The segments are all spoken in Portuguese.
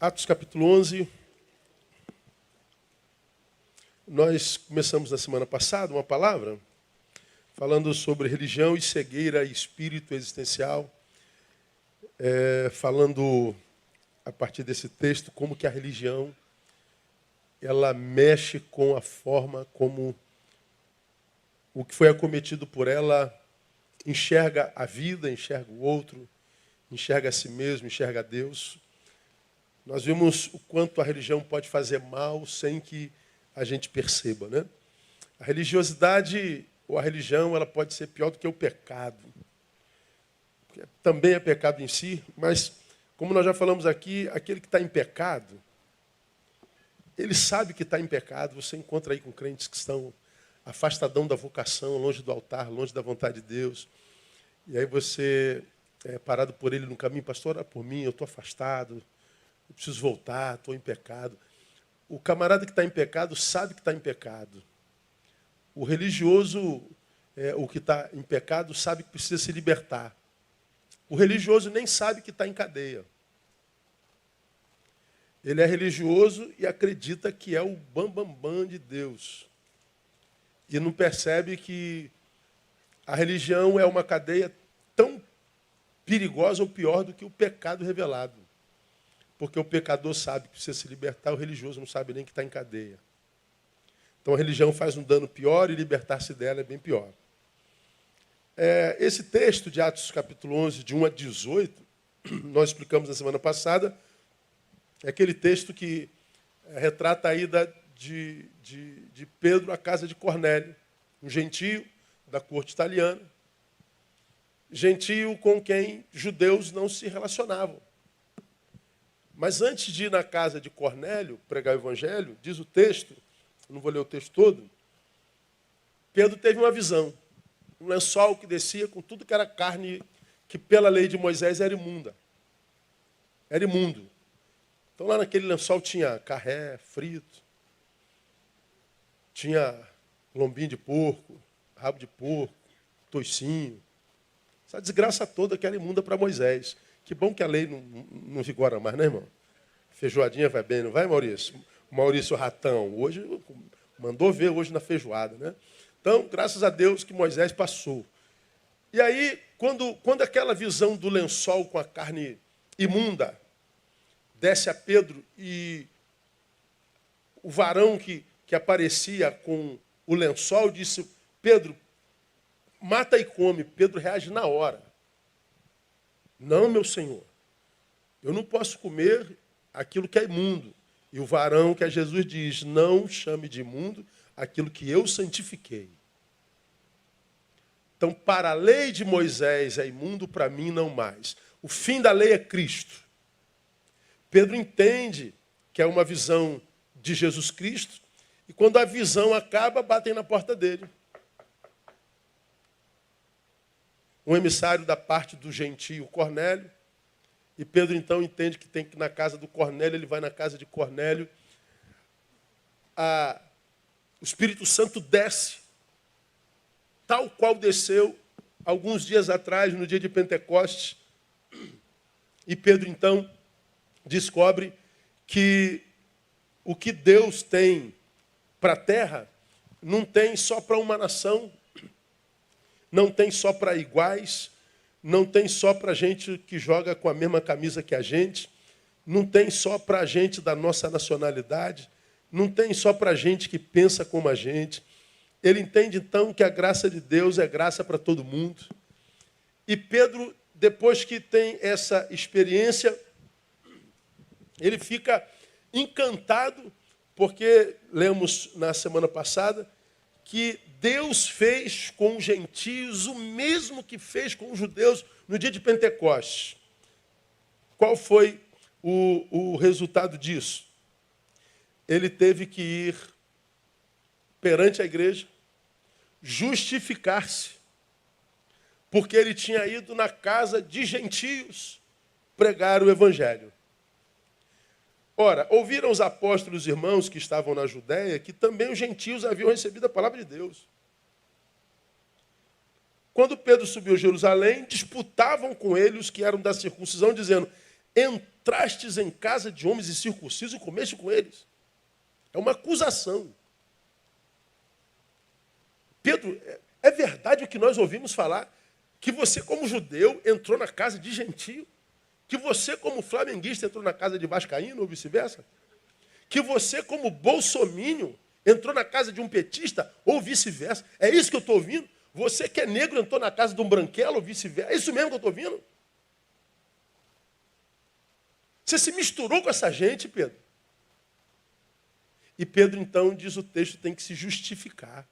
Atos capítulo 11. Nós começamos na semana passada uma palavra falando sobre religião e cegueira e espírito existencial, falando a partir desse texto como que a religião ela mexe com a forma como o que foi acometido por ela enxerga a vida, enxerga o outro, enxerga a si mesmo, enxerga a Deus. Nós vimos o quanto a religião pode fazer mal sem que a gente perceba, né? A religiosidade ou a religião ela pode ser pior do que o pecado. Também é pecado em si, mas como nós já falamos aqui, aquele que está em pecado, ele sabe que está em pecado. Você encontra aí com crentes que estão afastadão da vocação, longe do altar, longe da vontade de Deus. E aí você é parado por ele no caminho, pastor, ora por mim, eu estou afastado, eu preciso voltar, estou em pecado. O camarada que está em pecado sabe que está em pecado. O religioso, o que está em pecado, sabe que precisa se libertar. O religioso nem sabe que está em cadeia. Ele é religioso e acredita que é o bambambam de Deus. E não percebe que a religião é uma cadeia tão perigosa ou pior do que o pecado revelado. Porque o pecador sabe que precisa se libertar, o religioso não sabe nem que está em cadeia. Então a religião faz um dano pior e libertar-se dela é bem pior. Esse texto de Atos capítulo 11, de 1 a 18, nós explicamos na semana passada, é aquele texto que retrata a ida de Pedro à casa de Cornélio, um gentio da corte italiana, gentio com quem judeus não se relacionavam. Mas antes de ir na casa de Cornélio pregar o evangelho, diz o texto, não vou ler o texto todo, Pedro teve uma visão, um lençol que descia com tudo que era carne que pela lei de Moisés era imunda. Era imundo. Então lá naquele lençol tinha carré frito, tinha lombinho de porco, rabo de porco, toicinho. Essa desgraça toda que era imunda para Moisés. Que bom que a lei não vigora mais, né, irmão? Feijoadinha vai bem, não vai, Maurício? Maurício Ratão, hoje, mandou ver hoje na feijoada, né? Então, graças a Deus que Moisés passou. E aí, quando aquela visão do lençol com a carne imunda desce a Pedro e o varão que aparecia com o lençol disse, Pedro, mata e come. Pedro reage na hora. Não, meu senhor, eu não posso comer aquilo que é imundo. E o varão que é Jesus diz, não chame de imundo aquilo que eu santifiquei. Então, para a lei de Moisés é imundo, para mim não mais. O fim da lei é Cristo. Pedro entende que é uma visão de Jesus Cristo, e quando a visão acaba, batem na porta dele. Um emissário da parte do gentio Cornélio, e Pedro então entende que tem que ir na casa do Cornélio, ele vai na casa de Cornélio. O Espírito Santo desce, tal qual desceu alguns dias atrás, no dia de Pentecostes, e Pedro então descobre que o que Deus tem para a terra não tem só para uma nação, não tem só para iguais, não tem só para gente que joga com a mesma camisa que a gente, não tem só para gente da nossa nacionalidade, não tem só para gente que pensa como a gente. Ele entende então que a graça de Deus é graça para todo mundo. E Pedro, depois que tem essa experiência, ele fica encantado, porque lemos na semana passada que Deus fez com os gentios o mesmo que fez com os judeus no dia de Pentecostes. Qual foi o resultado disso? Ele teve que ir perante a igreja, justificar-se, porque ele tinha ido na casa de gentios pregar o evangelho. Ora, ouviram os apóstolos e irmãos que estavam na Judéia que também os gentios haviam recebido a palavra de Deus. Quando Pedro subiu a Jerusalém, disputavam com ele os que eram da circuncisão, dizendo, entrastes em casa de homens incircuncisos e comeste com eles. É uma acusação. Pedro, é verdade o que nós ouvimos falar, que você como judeu entrou na casa de gentio, que você como flamenguista entrou na casa de vascaíno ou vice-versa, que você como bolsominion entrou na casa de um petista ou vice-versa. É isso que eu estou ouvindo? Você que é negro entrou na casa de um branquelo ou vice-versa. É isso mesmo que eu estou ouvindo? Você se misturou com essa gente, Pedro. E Pedro, então, diz o texto, tem que se justificar.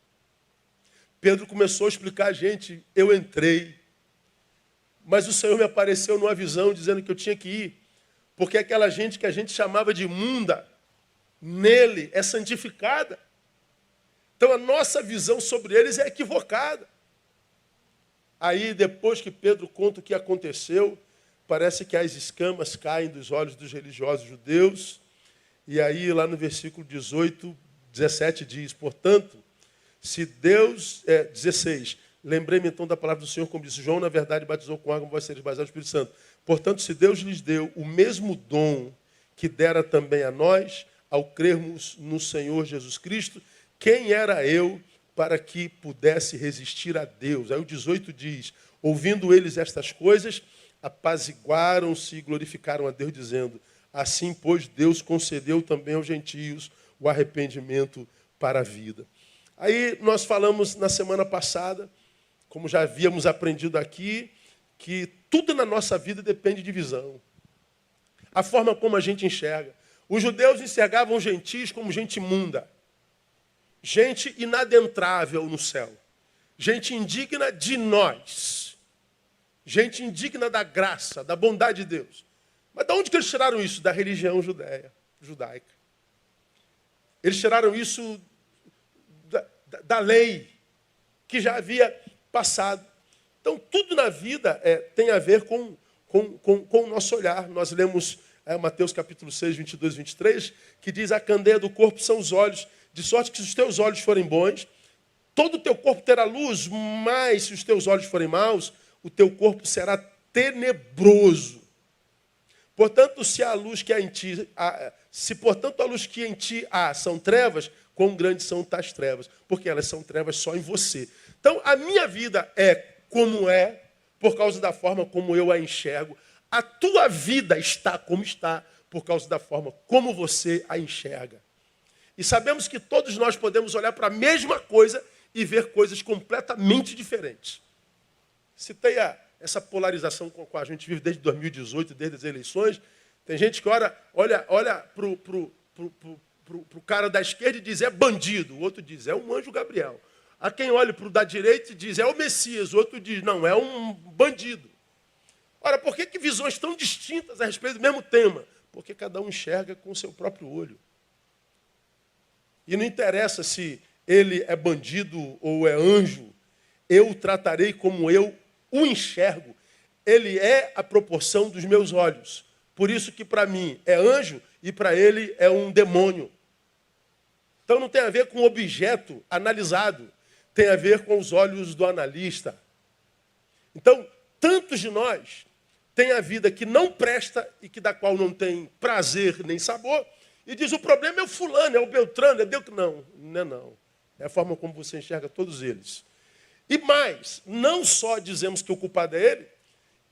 Pedro começou a explicar a gente, eu entrei, mas o Senhor me apareceu numa visão dizendo que eu tinha que ir, porque aquela gente que a gente chamava de imunda, nele é santificada. Então a nossa visão sobre eles é equivocada. Aí, depois que Pedro conta o que aconteceu, parece que as escamas caem dos olhos dos religiosos judeus. E aí, lá no versículo 18, 17 diz, portanto, se Deus... 16, lembrei-me então da palavra do Senhor, como disse João, na verdade batizou com água, vós sereis batizados do Espírito Santo. Portanto, se Deus lhes deu o mesmo dom que dera também a nós, ao crermos no Senhor Jesus Cristo, quem era eu para que pudesse resistir a Deus? Aí o 18 diz, ouvindo eles estas coisas, apaziguaram-se e glorificaram a Deus, dizendo, assim, pois, Deus concedeu também aos gentios o arrependimento para a vida. Aí nós falamos na semana passada, como já havíamos aprendido aqui, que tudo na nossa vida depende de visão. A forma como a gente enxerga. Os judeus enxergavam os gentios como gente imunda. Gente inadentrável no céu. Gente indigna de nós. Gente indigna da graça, da bondade de Deus. Mas de onde que eles tiraram isso? Da religião judaica. Eles tiraram isso da lei que já havia passado. Então, tudo na vida tem a ver com o nosso olhar. Nós lemos Mateus capítulo 6, 22 e 23, que diz, a candeia do corpo são os olhos, de sorte que se os teus olhos forem bons, todo o teu corpo terá luz, mas se os teus olhos forem maus, o teu corpo será tenebroso. Portanto, se a luz que há em ti, portanto a luz que em ti há são trevas, quão grandes são tais trevas? Porque elas são trevas só em você. Então, a minha vida é como é, por causa da forma como eu a enxergo. A tua vida está como está, por causa da forma como você a enxerga. E sabemos que todos nós podemos olhar para a mesma coisa e ver coisas completamente diferentes. Citei essa polarização com a qual a gente vive desde 2018, desde as eleições. Tem gente que olha para o cara da esquerda e diz, é bandido. O outro diz, é um anjo Gabriel. Há quem olha para o da direita e diz, é o Messias. O outro diz, não, é um bandido. Ora, por que visões tão distintas a respeito do mesmo tema? Porque cada um enxerga com o seu próprio olho. E não interessa se ele é bandido ou é anjo, eu o tratarei como eu o enxergo. Ele é a proporção dos meus olhos. Por isso que para mim é anjo e para ele é um demônio. Então não tem a ver com o objeto analisado, tem a ver com os olhos do analista. Então, tantos de nós têm a vida que não presta e que da qual não tem prazer nem sabor, e diz, o problema é o fulano, é o Beltrano, é Deus. Não é não. É a forma como você enxerga todos eles. E mais, não só dizemos que o culpado é ele,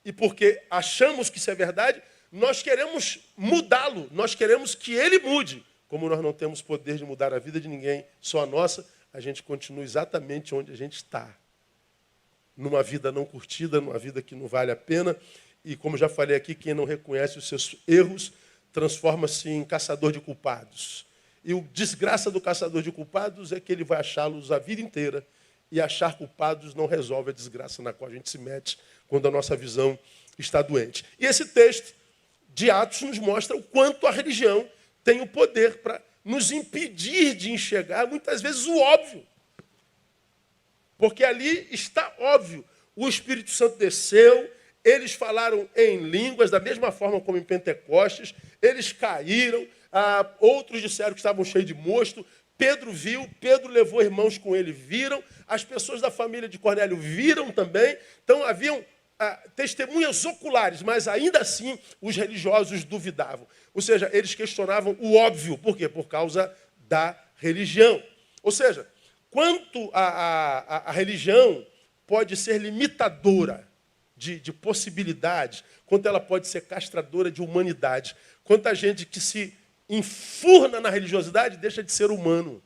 e porque achamos que isso é verdade, nós queremos mudá-lo, nós queremos que ele mude. Como nós não temos poder de mudar a vida de ninguém, só a nossa, a gente continua exatamente onde a gente está. Numa vida não curtida, numa vida que não vale a pena. E como já falei aqui, quem não reconhece os seus erros, transforma-se em caçador de culpados. E o desgraça do caçador de culpados é que ele vai achá-los a vida inteira. E achar culpados não resolve a desgraça na qual a gente se mete quando a nossa visão está doente. E esse texto de Atos nos mostra o quanto a religião tem o poder para nos impedir de enxergar, muitas vezes, o óbvio. Porque ali está óbvio. O Espírito Santo desceu, eles falaram em línguas, da mesma forma como em Pentecostes, eles caíram, outros disseram que estavam cheios de mosto, Pedro viu, Pedro levou irmãos com ele, viram, as pessoas da família de Cornélio viram também, então haviam testemunhas oculares, mas ainda assim os religiosos duvidavam. Ou seja, eles questionavam o óbvio. Por quê? Por causa da religião. Ou seja, quanto a religião pode ser limitadora de possibilidades, quanto ela pode ser castradora de humanidade. Quanta gente que se enfurna na religiosidade deixa de ser humano.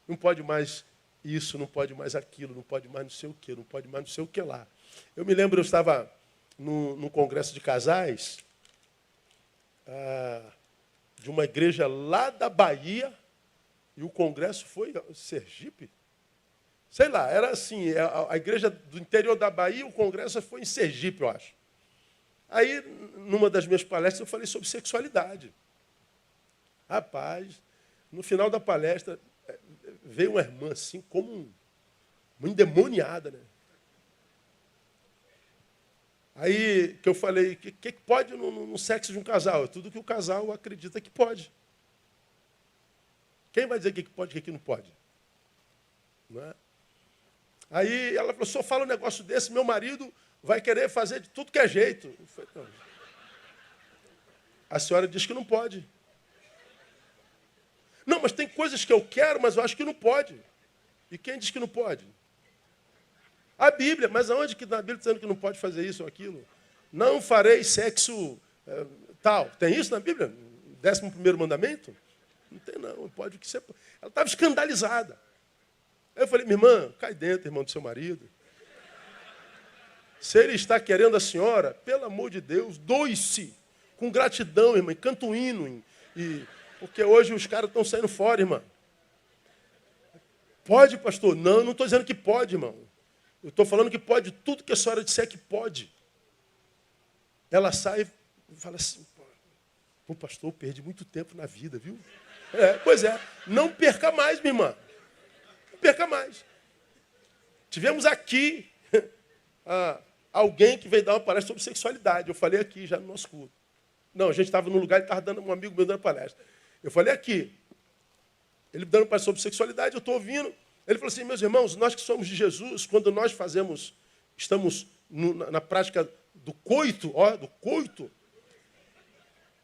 Não pode mais isso, não pode mais aquilo, não pode mais não sei o quê, não pode mais não sei o que lá. Eu me lembro, eu estava num congresso de casais de uma igreja lá da Bahia, e o congresso foi Sergipe. Sei lá, era assim, a igreja do interior da Bahia, o congresso foi em Sergipe, eu acho. Aí, numa das minhas palestras, eu falei sobre sexualidade. Rapaz, no final da palestra, veio uma irmã assim, como uma endemoniada, né? Aí que eu falei, o que pode no sexo de um casal? É tudo que o casal acredita que pode. Quem vai dizer o que pode e o que não pode? Não é? Aí ela falou, só fala um negócio desse, meu marido vai querer fazer de tudo que é jeito. Eu falei, não. A senhora diz que não pode. Não, mas tem coisas que eu quero, mas eu acho que não pode. E quem diz que não pode? A Bíblia, mas aonde que na Bíblia está dizendo que não pode fazer isso ou aquilo? Não farei sexo tal. Tem isso na Bíblia? 11º mandamento? Não tem não, pode o que você pode. Ela estava escandalizada. Aí eu falei, minha irmã, cai dentro, irmão do seu marido. Se ele está querendo a senhora, pelo amor de Deus, doe-se com gratidão, irmã, e canta um hino. Porque hoje os caras estão saindo fora, irmã. Pode, pastor? Não, não estou dizendo que pode, irmão. Eu estou falando que pode tudo que a senhora disser que pode. Ela sai e fala assim, pô, pastor, eu perdi muito tempo na vida, viu? Pois é, não perca mais, minha irmã. Não perca mais. Tivemos aqui alguém que veio dar uma palestra sobre sexualidade. Eu falei aqui já no nosso culto. Não, a gente estava num lugar e estava dando um amigo meu dando palestra. Eu falei aqui. Ele dando palestra sobre sexualidade, eu estou ouvindo. Ele falou assim, meus irmãos, nós que somos de Jesus, quando nós estamos na prática do coito,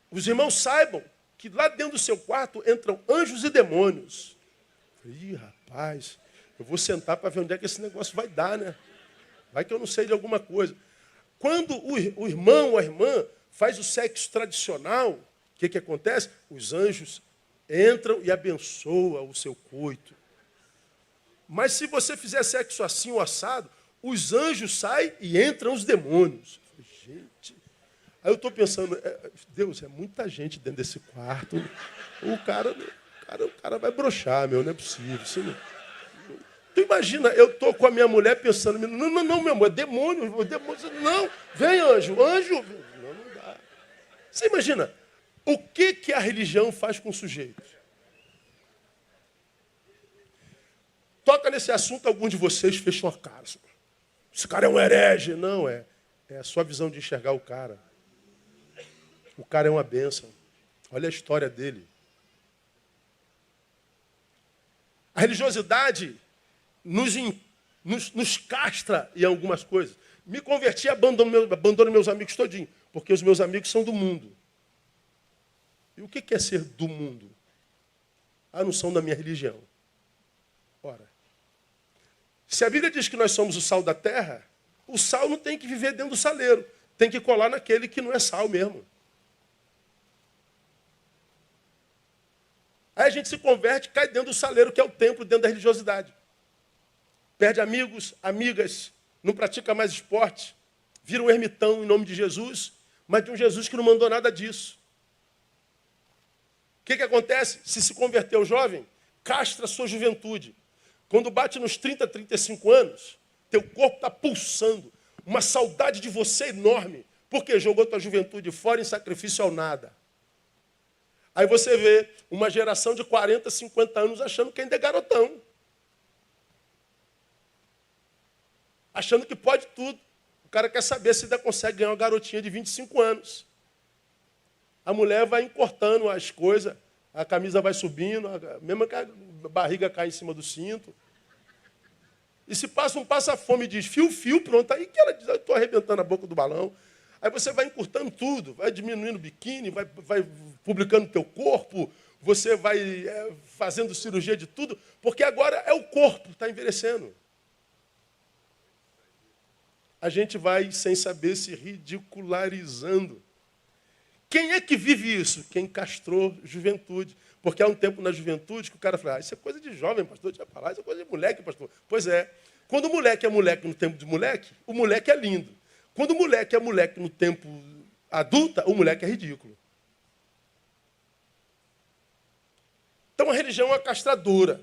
os irmãos saibam que lá dentro do seu quarto entram anjos e demônios. Eu falei, rapaz, eu vou sentar para ver onde é que esse negócio vai dar, né? Vai que eu não sei de alguma coisa. Quando o irmão ou a irmã faz o sexo tradicional, o que acontece? Os anjos entram e abençoam o seu coito. Mas se você fizer sexo assim ou assado, os anjos saem e entram os demônios. Gente, aí eu estou pensando, Deus, é muita gente dentro desse quarto. O cara vai broxar, meu, não é possível. Tu imagina, eu estou com a minha mulher pensando, não, meu amor, é demônio. Não, vem anjo. Não dá. Você imagina, o que a religião faz com o sujeito? Toca nesse assunto, alguns de vocês fecham a cara. Esse cara é um herege. Não, é a sua visão de enxergar o cara. O cara é uma bênção. Olha a história dele. A religiosidade nos castra em algumas coisas. Me converti e abandono meus amigos todinho, porque os meus amigos são do mundo. E o que é ser do mundo? Não são da minha religião. Ora, se a Bíblia diz que nós somos o sal da terra, o sal não tem que viver dentro do saleiro. Tem que colar naquele que não é sal mesmo. Aí a gente se converte, cai dentro do saleiro, que é o templo, dentro da religiosidade. Perde amigos, amigas, não pratica mais esporte, vira um ermitão em nome de Jesus, mas de um Jesus que não mandou nada disso. O que acontece? Se converteu jovem, castra a sua juventude. Quando bate nos 30, 35 anos, teu corpo está pulsando. Uma saudade de você enorme. Porque jogou tua juventude fora em sacrifício ao nada. Aí você vê uma geração de 40, 50 anos achando que ainda é garotão. Achando que pode tudo. O cara quer saber se ainda consegue ganhar uma garotinha de 25 anos. A mulher vai encortando as coisas, a camisa vai subindo, mesmo que a barriga cai em cima do cinto. E se passa um passa-fome e diz fio, pronto. Aí que ela diz, eu estou arrebentando a boca do balão. Aí você vai encurtando tudo, vai diminuindo o biquíni, vai publicando o teu corpo, você vai fazendo cirurgia de tudo, porque agora é o corpo que está envelhecendo. A gente vai, sem saber, se ridicularizando. Quem é que vive isso? Quem castrou juventude. Porque há um tempo na juventude que o cara fala, isso é coisa de jovem, pastor, deixa eu falar, isso é coisa de moleque, pastor. Pois é. Quando o moleque é moleque no tempo de moleque, o moleque é lindo. Quando o moleque é moleque no tempo adulta, o moleque é ridículo. Então a religião é uma castradora.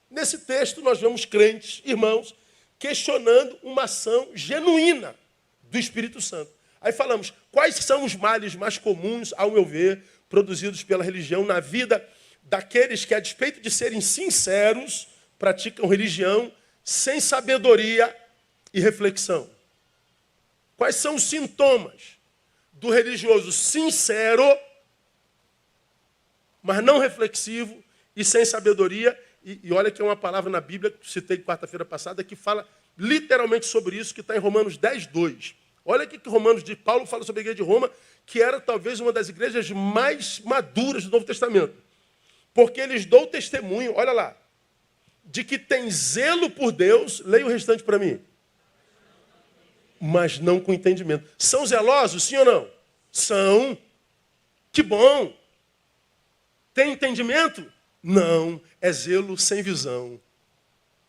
Nesse texto nós vemos crentes, irmãos, questionando uma ação genuína do Espírito Santo. Aí falamos, quais são os males mais comuns, ao meu ver, produzidos pela religião na vida daqueles que, a despeito de serem sinceros, praticam religião sem sabedoria e reflexão? Quais são os sintomas do religioso sincero, mas não reflexivo e sem sabedoria? E olha que é uma palavra na Bíblia, que citei quarta-feira passada, que fala literalmente sobre isso, que está em Romanos 10, 2. Olha o que Romanos de Paulo fala sobre a igreja de Roma, que era talvez uma das igrejas mais maduras do Novo Testamento. Porque eles dão testemunho, olha lá, de que tem zelo por Deus, leia o restante para mim, mas não com entendimento. São zelosos, sim ou não? São. Que bom. Tem entendimento? Não. É zelo sem visão.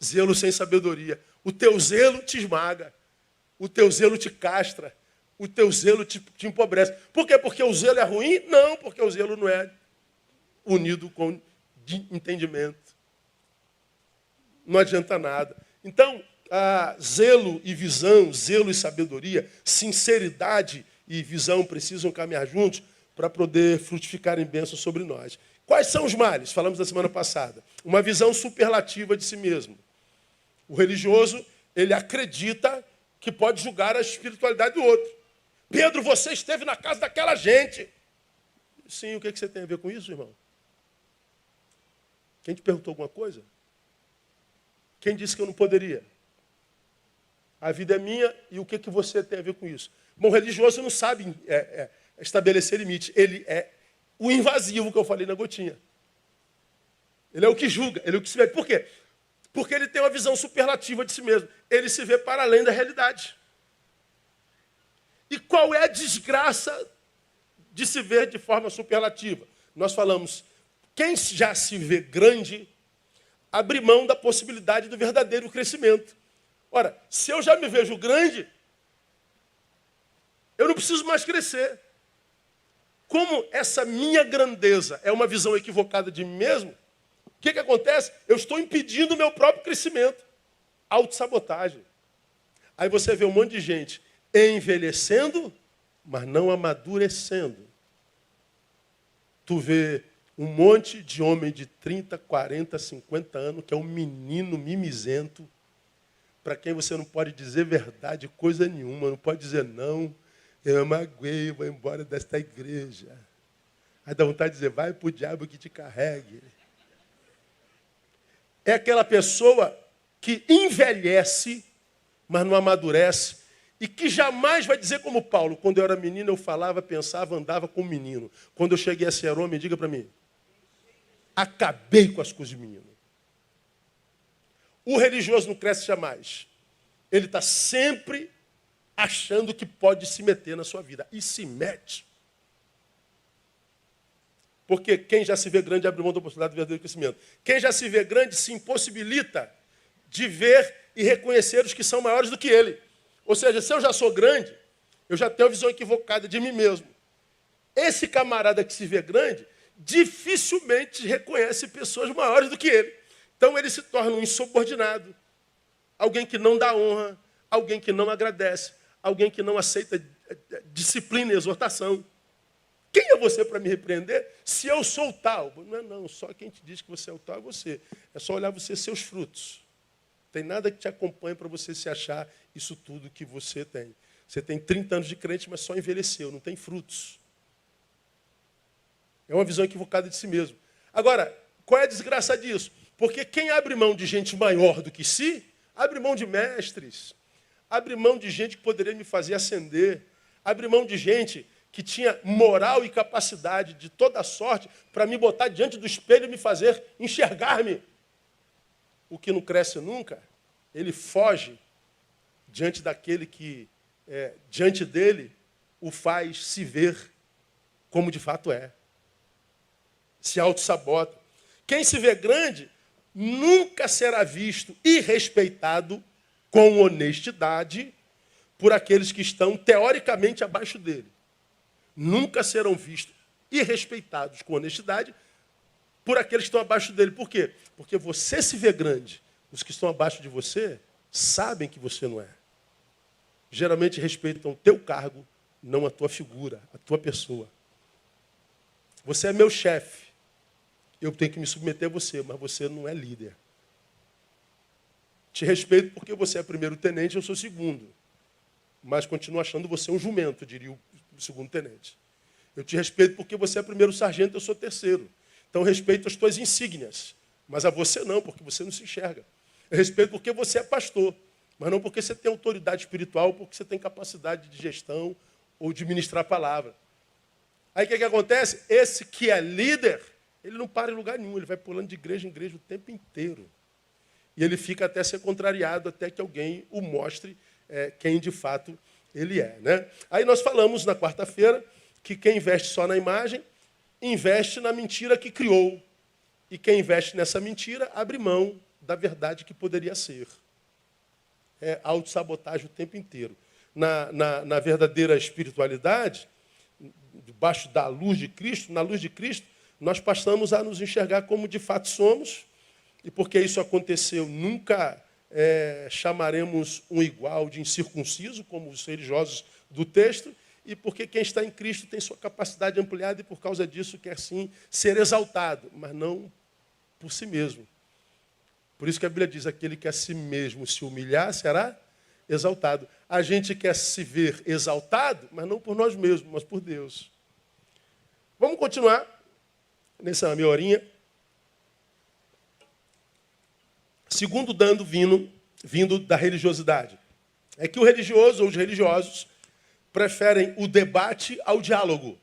Zelo sem sabedoria. O teu zelo te esmaga. O teu zelo te castra. O teu zelo te empobrece. Por quê? Porque o zelo é ruim? Não, porque o zelo não é unido com entendimento. Não adianta nada. Então, zelo e visão, zelo e sabedoria, sinceridade e visão precisam caminhar juntos para poder frutificar em bênção sobre nós. Quais são os males? Falamos na semana passada. Uma visão superlativa de si mesmo. O religioso, ele acredita que pode julgar a espiritualidade do outro. Pedro, você esteve na casa daquela gente. Sim, o que você tem a ver com isso, irmão? Quem te perguntou alguma coisa? Quem disse que eu não poderia? A vida é minha e o que você tem a ver com isso? Bom, o religioso não sabe estabelecer limite. Ele é o invasivo que eu falei na gotinha. Ele é o que julga, ele é o que se vê. Por quê? Porque ele tem uma visão superlativa de si mesmo. Ele se vê para além da realidade. E qual é a desgraça de se ver de forma superlativa? Nós falamos, quem já se vê grande, abre mão da possibilidade do verdadeiro crescimento. Ora, se eu já me vejo grande, eu não preciso mais crescer. Como essa minha grandeza é uma visão equivocada de mim mesmo, o que acontece? Eu estou impedindo o meu próprio crescimento. Autossabotagem. Aí você vê um monte de gente envelhecendo, mas não amadurecendo. Tu vê um monte de homem de 30, 40, 50 anos, que é um menino mimizento, para quem você não pode dizer verdade, coisa nenhuma, não pode dizer não, eu magoei, vou embora desta igreja. Aí dá vontade de dizer, vai para o diabo que te carregue. É aquela pessoa que envelhece, mas não amadurece, e que jamais vai dizer como Paulo, quando eu era menino eu falava, pensava, andava como menino. Quando eu cheguei a ser homem, diga para mim, acabei com as coisas de menino. O religioso não cresce jamais. Ele está sempre achando que pode se meter na sua vida. E se mete. Porque quem já se vê grande abre mão da possibilidade do verdadeiro crescimento. Quem já se vê grande se impossibilita de ver e reconhecer os que são maiores do que ele. Ou seja, se eu já sou grande, eu já tenho a visão equivocada de mim mesmo. Esse camarada que se vê grande, dificilmente reconhece pessoas maiores do que ele. Então ele se torna um insubordinado, alguém que não dá honra, alguém que não agradece, alguém que não aceita disciplina e exortação. Quem é você para me repreender se eu sou o tal? Não, só quem te diz que você é o tal é você. É só olhar você seus frutos. Não tem nada que te acompanhe para você se achar isso tudo que você tem. Você tem 30 anos de crente, mas só envelheceu, não tem frutos. É uma visão equivocada de si mesmo. Agora, qual é a desgraça disso? Porque quem abre mão de gente maior do que si, Abre mão de mestres. Abre mão de gente que poderia me fazer ascender. Abre mão de gente que tinha moral e capacidade de toda sorte para me botar diante do espelho e me fazer enxergar-me. O que não cresce nunca, ele foge diante daquele que, diante dele, o faz se ver como de fato é. Se auto-sabota. Quem se vê grande nunca será visto e respeitado com honestidade por aqueles que estão teoricamente abaixo dele. Nunca serão vistos e respeitados com honestidade por aqueles que estão abaixo dele. Por quê? Porque você se vê grande. Os que estão abaixo de você sabem que você não é. Geralmente respeitam o teu cargo, não a tua figura, a tua pessoa. Você é meu chefe. Eu tenho que me submeter a você, mas você não é líder. Te respeito porque você é primeiro tenente, eu sou segundo. Mas continuo achando você um jumento, diria o segundo tenente. Eu te respeito porque você é primeiro sargento, eu sou terceiro. Então respeito as tuas insígnias, mas a você não, porque você não se enxerga. Eu respeito porque você é pastor, mas não porque você tem autoridade espiritual, porque você tem capacidade de gestão ou de ministrar a palavra. Aí o que acontece? Esse que é líder, ele não para em lugar nenhum, ele vai pulando de igreja em igreja o tempo inteiro. E ele fica até ser contrariado, até que alguém o mostre quem de fato ele é. Né? Aí nós falamos na quarta-feira que quem investe só na imagem, investe na mentira que criou. E quem investe nessa mentira, abre mão da verdade que poderia ser. É autossabotagem o tempo inteiro. Na verdadeira espiritualidade, debaixo da luz de Cristo, na luz de Cristo, nós passamos a nos enxergar como de fato somos. E porque isso aconteceu, nunca chamaremos um igual de incircunciso, como os religiosos do texto, e porque quem está em Cristo tem sua capacidade ampliada e por causa disso quer sim ser exaltado, mas não por si mesmo. Por isso que a Bíblia diz, aquele que a si mesmo se humilhar será exaltado. A gente quer se ver exaltado, mas não por nós mesmos, mas por Deus. Vamos continuar nessa meia horinha. Segundo dano vindo da religiosidade. É que o religioso ou os religiosos preferem o debate ao diálogo.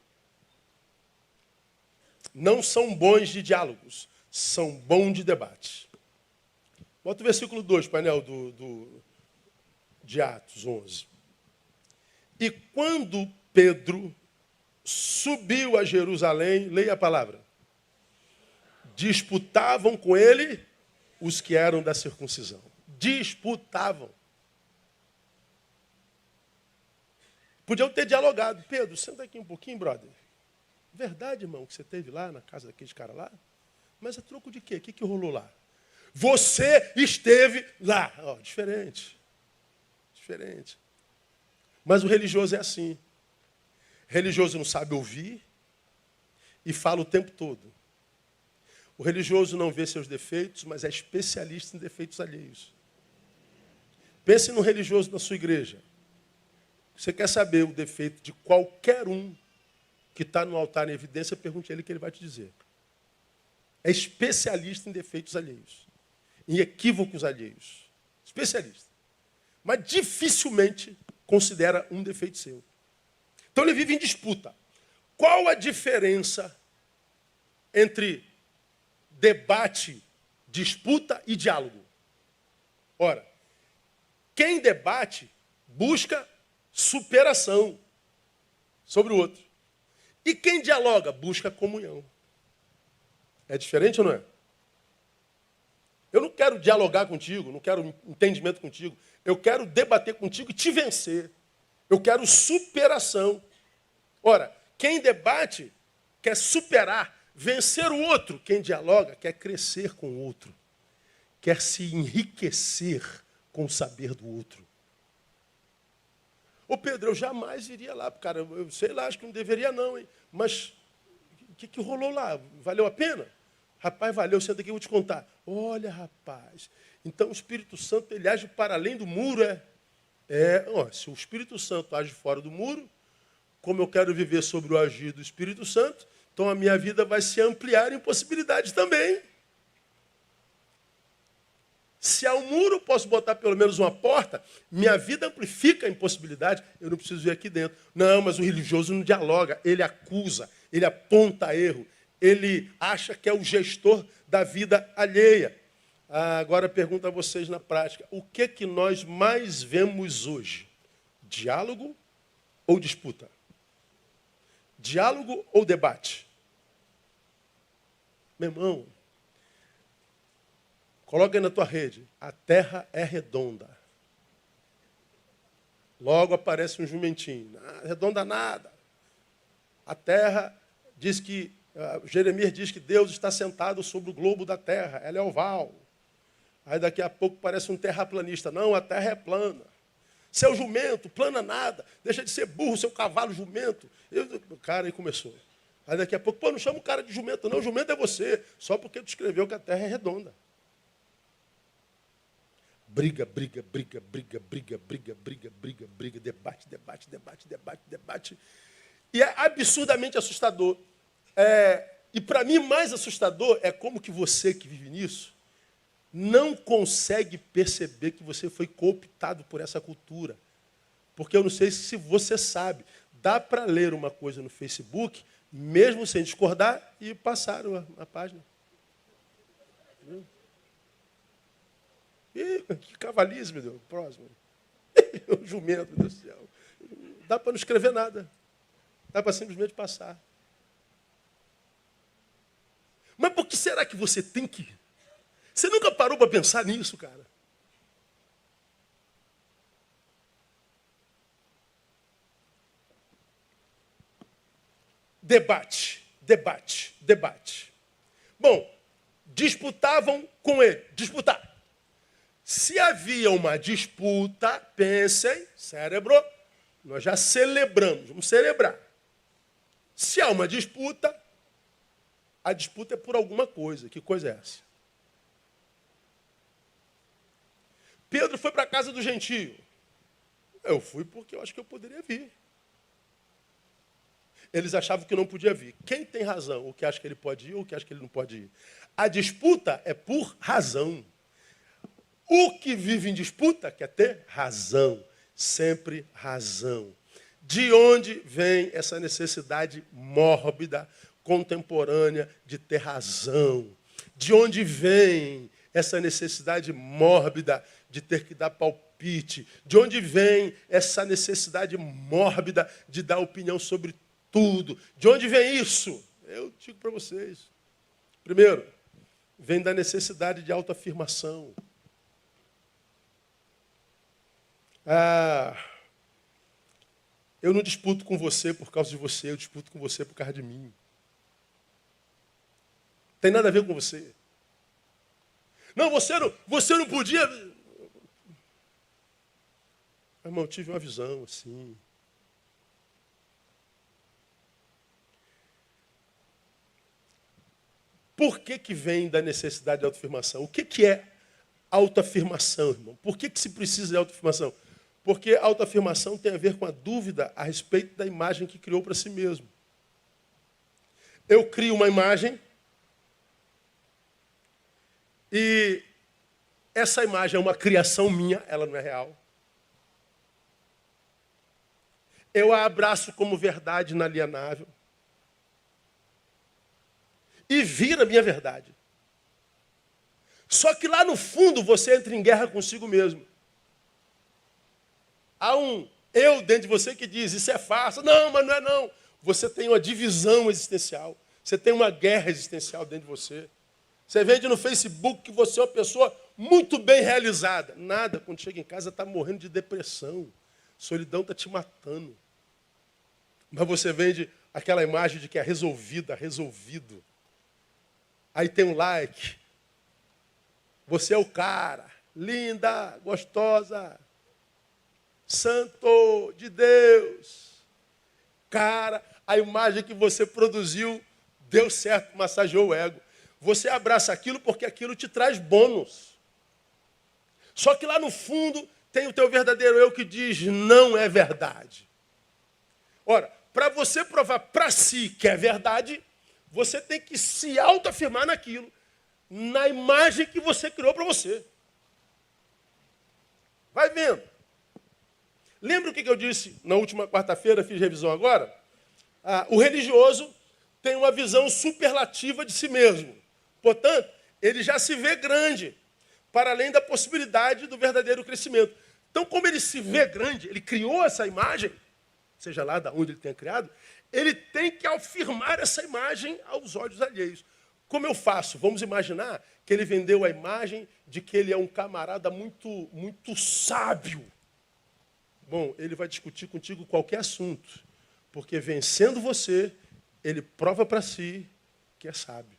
Não são bons de diálogos, são bons de debate. Bota o versículo 2, painel de Atos 11. E quando Pedro subiu a Jerusalém, leia a palavra, disputavam com ele os que eram da circuncisão. Disputavam. Podiam ter dialogado. Pedro, senta aqui um pouquinho, brother. Verdade, irmão, que você esteve lá na casa daqueles caras lá? Mas a troco de quê? O que rolou lá? Você esteve lá. Oh, diferente. Diferente. Mas o religioso é assim. O religioso não sabe ouvir e fala o tempo todo. O religioso não vê seus defeitos, mas é especialista em defeitos alheios. Pense no religioso da sua igreja. Você quer saber o defeito de qualquer um que está no altar em evidência, pergunte a ele que ele vai te dizer. É especialista em defeitos alheios, em equívocos alheios. Especialista. Mas dificilmente considera um defeito seu. Então ele vive em disputa. Qual a diferença entre debate, disputa e diálogo? Ora, quem debate busca superação sobre o outro. E quem dialoga busca comunhão. É diferente ou não é? Eu não quero dialogar contigo, não quero entendimento contigo. Eu quero debater contigo e te vencer. Eu quero superação. Ora, quem debate quer superar, vencer o outro. Quem dialoga quer crescer com o outro. Quer se enriquecer com o saber do outro. Ô Pedro, eu jamais iria lá, cara, eu sei lá, acho que não deveria não, hein? Mas o que rolou lá? Valeu a pena? Rapaz, valeu, senta aqui, eu vou te contar. Olha, rapaz, então o Espírito Santo, ele age para além do muro, se o Espírito Santo age fora do muro, como eu quero viver sobre o agir do Espírito Santo, então a minha vida vai se ampliar em possibilidades também. Se há um muro, posso botar pelo menos uma porta. Minha vida amplifica a impossibilidade. Eu não preciso ir aqui dentro. Não, mas o religioso não dialoga. Ele acusa, ele aponta erro. Ele acha que é o gestor da vida alheia. Agora pergunto a vocês na prática. O que nós mais vemos hoje? Diálogo ou disputa? Diálogo ou debate? Meu irmão, coloca aí na tua rede. A terra é redonda. Logo aparece um jumentinho. Redonda nada. A terra diz que, Jeremias diz que Deus está sentado sobre o globo da terra. Ela é oval. Aí daqui a pouco parece um terraplanista. Não, a terra é plana. Seu jumento, plana nada. Deixa de ser burro, seu cavalo jumento. O cara aí começou. Aí daqui a pouco, não chama o cara de jumento, não. Jumento é você. Só porque tu escreveu que a terra é redonda. Briga, debate. E é absurdamente assustador. E para mim, mais assustador é como que você que vive nisso não consegue perceber que você foi cooptado por essa cultura. Porque eu não sei se você sabe, dá para ler uma coisa no Facebook, mesmo sem discordar, e passar a página. Ih, que cavalice, meu Deus. Próximo. O jumento, meu Deus do céu. Dá para não escrever nada. Dá para simplesmente passar. Mas por que será que você tem que... Você nunca parou para pensar nisso, cara? Debate. Bom, disputavam com ele. Disputar. Se havia uma disputa, pensem, cérebro, nós já celebramos, vamos celebrar. Se há uma disputa, a disputa é por alguma coisa. Que coisa é essa? Pedro foi para a casa do gentio. Eu fui porque eu acho que eu poderia vir. Eles achavam que não podia vir. Quem tem razão? O que acha que ele pode ir ou o que acha que ele não pode ir? A disputa é por razão. O que vive em disputa quer ter razão. Sempre razão. De onde vem essa necessidade mórbida, contemporânea, de ter razão? De onde vem essa necessidade mórbida de ter que dar palpite? De onde vem essa necessidade mórbida de dar opinião sobre tudo? De onde vem isso? Eu digo para vocês. Primeiro, vem da necessidade de autoafirmação. Eu não disputo com você por causa de você, eu disputo com você por causa de mim. Não tem nada a ver com você. Não, você não podia... Irmão, eu tive uma visão assim. Por que vem da necessidade de autoafirmação? O que é autoafirmação, irmão? Por que se precisa de autoafirmação? Porque a autoafirmação tem a ver com a dúvida a respeito da imagem que criou para si mesmo. Eu crio uma imagem e essa imagem é uma criação minha, ela não é real. Eu a abraço como verdade inalienável. E vira minha verdade. Só que lá no fundo você entra em guerra consigo mesmo. Há um eu dentro de você que diz, isso é farsa. Não, mas não é não. Você tem uma divisão existencial. Você tem uma guerra existencial dentro de você. Você vende no Facebook que você é uma pessoa muito bem realizada. Nada, quando chega em casa está morrendo de depressão. Solidão está te matando. Mas você vende aquela imagem de que é resolvida, resolvido. Aí tem um like. Você é o cara. Linda, gostosa. Santo de Deus. Cara, a imagem que você produziu deu certo, massageou o ego. Você abraça aquilo porque aquilo te traz bônus. Só que lá no fundo tem o teu verdadeiro eu que diz não é verdade. Ora, para você provar para si que é verdade, você tem que se autoafirmar naquilo, na imagem que você criou para você. Vai vendo. Lembra o que eu disse na última quarta-feira, fiz revisão agora? O religioso tem uma visão superlativa de si mesmo. Portanto, ele já se vê grande, para além da possibilidade do verdadeiro crescimento. Então, como ele se vê grande, ele criou essa imagem, seja lá de onde ele tenha criado, ele tem que afirmar essa imagem aos olhos alheios. Como eu faço? Vamos imaginar que ele vendeu a imagem de que ele é um camarada muito sábio. Bom, ele vai discutir contigo qualquer assunto, porque vencendo você, ele prova para si que é sábio.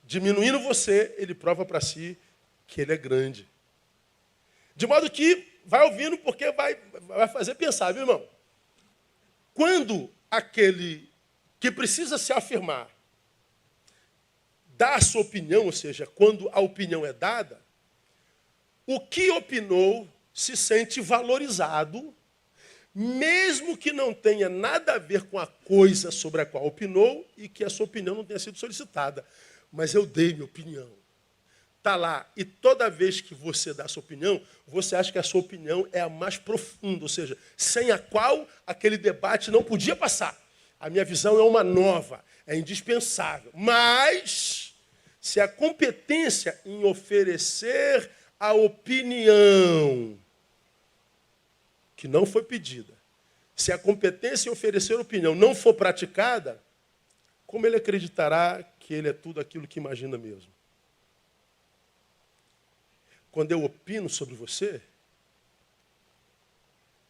Diminuindo você, ele prova para si que ele é grande. De modo que vai ouvindo, porque vai fazer pensar, viu, irmão? Quando aquele que precisa se afirmar dá a sua opinião, ou seja, quando a opinião é dada, o que opinou se sente valorizado, mesmo que não tenha nada a ver com a coisa sobre a qual opinou e que a sua opinião não tenha sido solicitada. Mas eu dei minha opinião. Está lá. E toda vez que você dá a sua opinião, você acha que a sua opinião é a mais profunda, ou seja, sem a qual aquele debate não podia passar. A minha visão é uma nova, é indispensável. Mas, se a competência em oferecer a opinião que não foi pedida, se a competência em oferecer a opinião não for praticada, como ele acreditará que ele é tudo aquilo que imagina mesmo? Quando eu opino sobre você,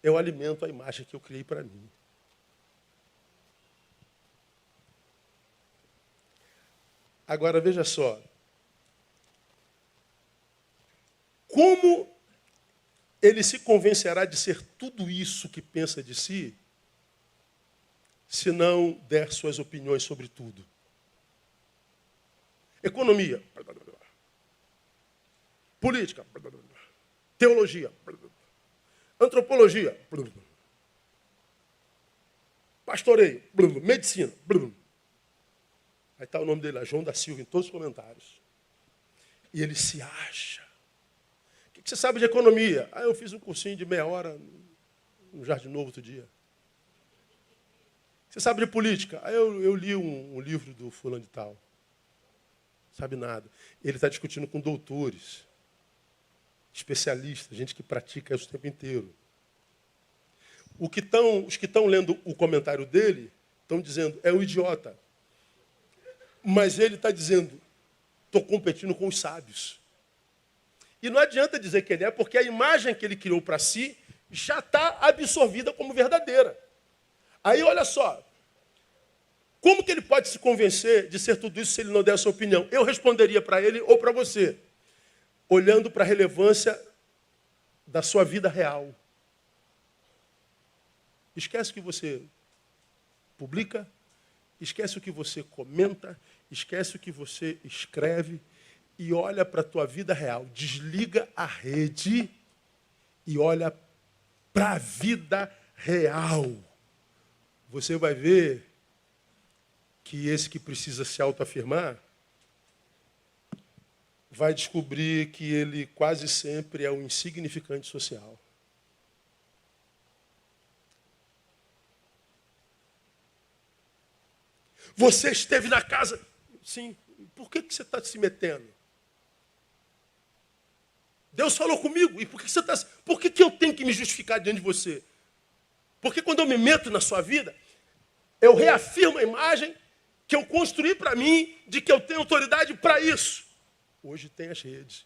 eu alimento a imagem que eu criei para mim. Agora, veja só. Como ele se convencerá de ser tudo isso que pensa de si, se não der suas opiniões sobre tudo? Economia, política, teologia, antropologia, pastoreio, medicina. Aí está o nome dele lá, João da Silva, em todos os comentários. E ele se acha. O que você sabe de economia? Eu fiz um cursinho de meia hora no Jardim Novo outro dia. Você sabe de política? Eu li um livro do fulano de tal. Sabe nada. Ele está discutindo com doutores, especialistas, gente que pratica isso o tempo inteiro. Os que estão lendo o comentário dele estão dizendo, é um idiota. Mas ele está dizendo, estou competindo com os sábios. E não adianta dizer que ele é, porque a imagem que ele criou para si já está absorvida como verdadeira. Aí, olha só, como que ele pode se convencer de ser tudo isso se ele não der a sua opinião? Eu responderia para ele ou para você, olhando para a relevância da sua vida real. Esquece o que você publica, esquece o que você comenta, esquece o que você escreve e olha para a tua vida real. Desliga a rede e olha para a vida real. Você vai ver que esse que precisa se autoafirmar vai descobrir que ele quase sempre é um insignificante social. Você esteve na casa. Sim. Por que você está se metendo? Deus falou comigo. E por que você está... Por que eu tenho que me justificar diante de você? Porque quando eu me meto na sua vida, eu reafirmo a imagem que eu construí para mim de que eu tenho autoridade para isso. Hoje tem as redes.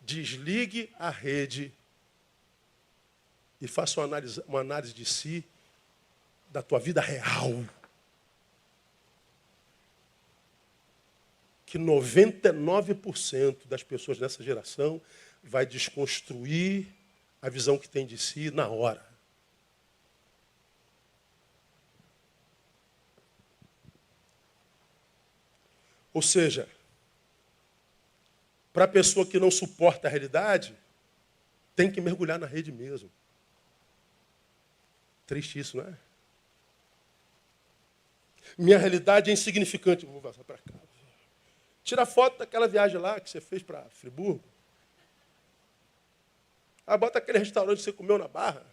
Desligue a rede e faça uma análise de si, da tua vida real. Que 99% das pessoas dessa geração vai desconstruir a visão que tem de si na hora. Ou seja, para a pessoa que não suporta a realidade, tem que mergulhar na rede mesmo. Triste isso, não é? Minha realidade é insignificante. Vou passar para cá. Tira foto daquela viagem lá que você fez para Friburgo. Ah, bota aquele restaurante que você comeu na Barra.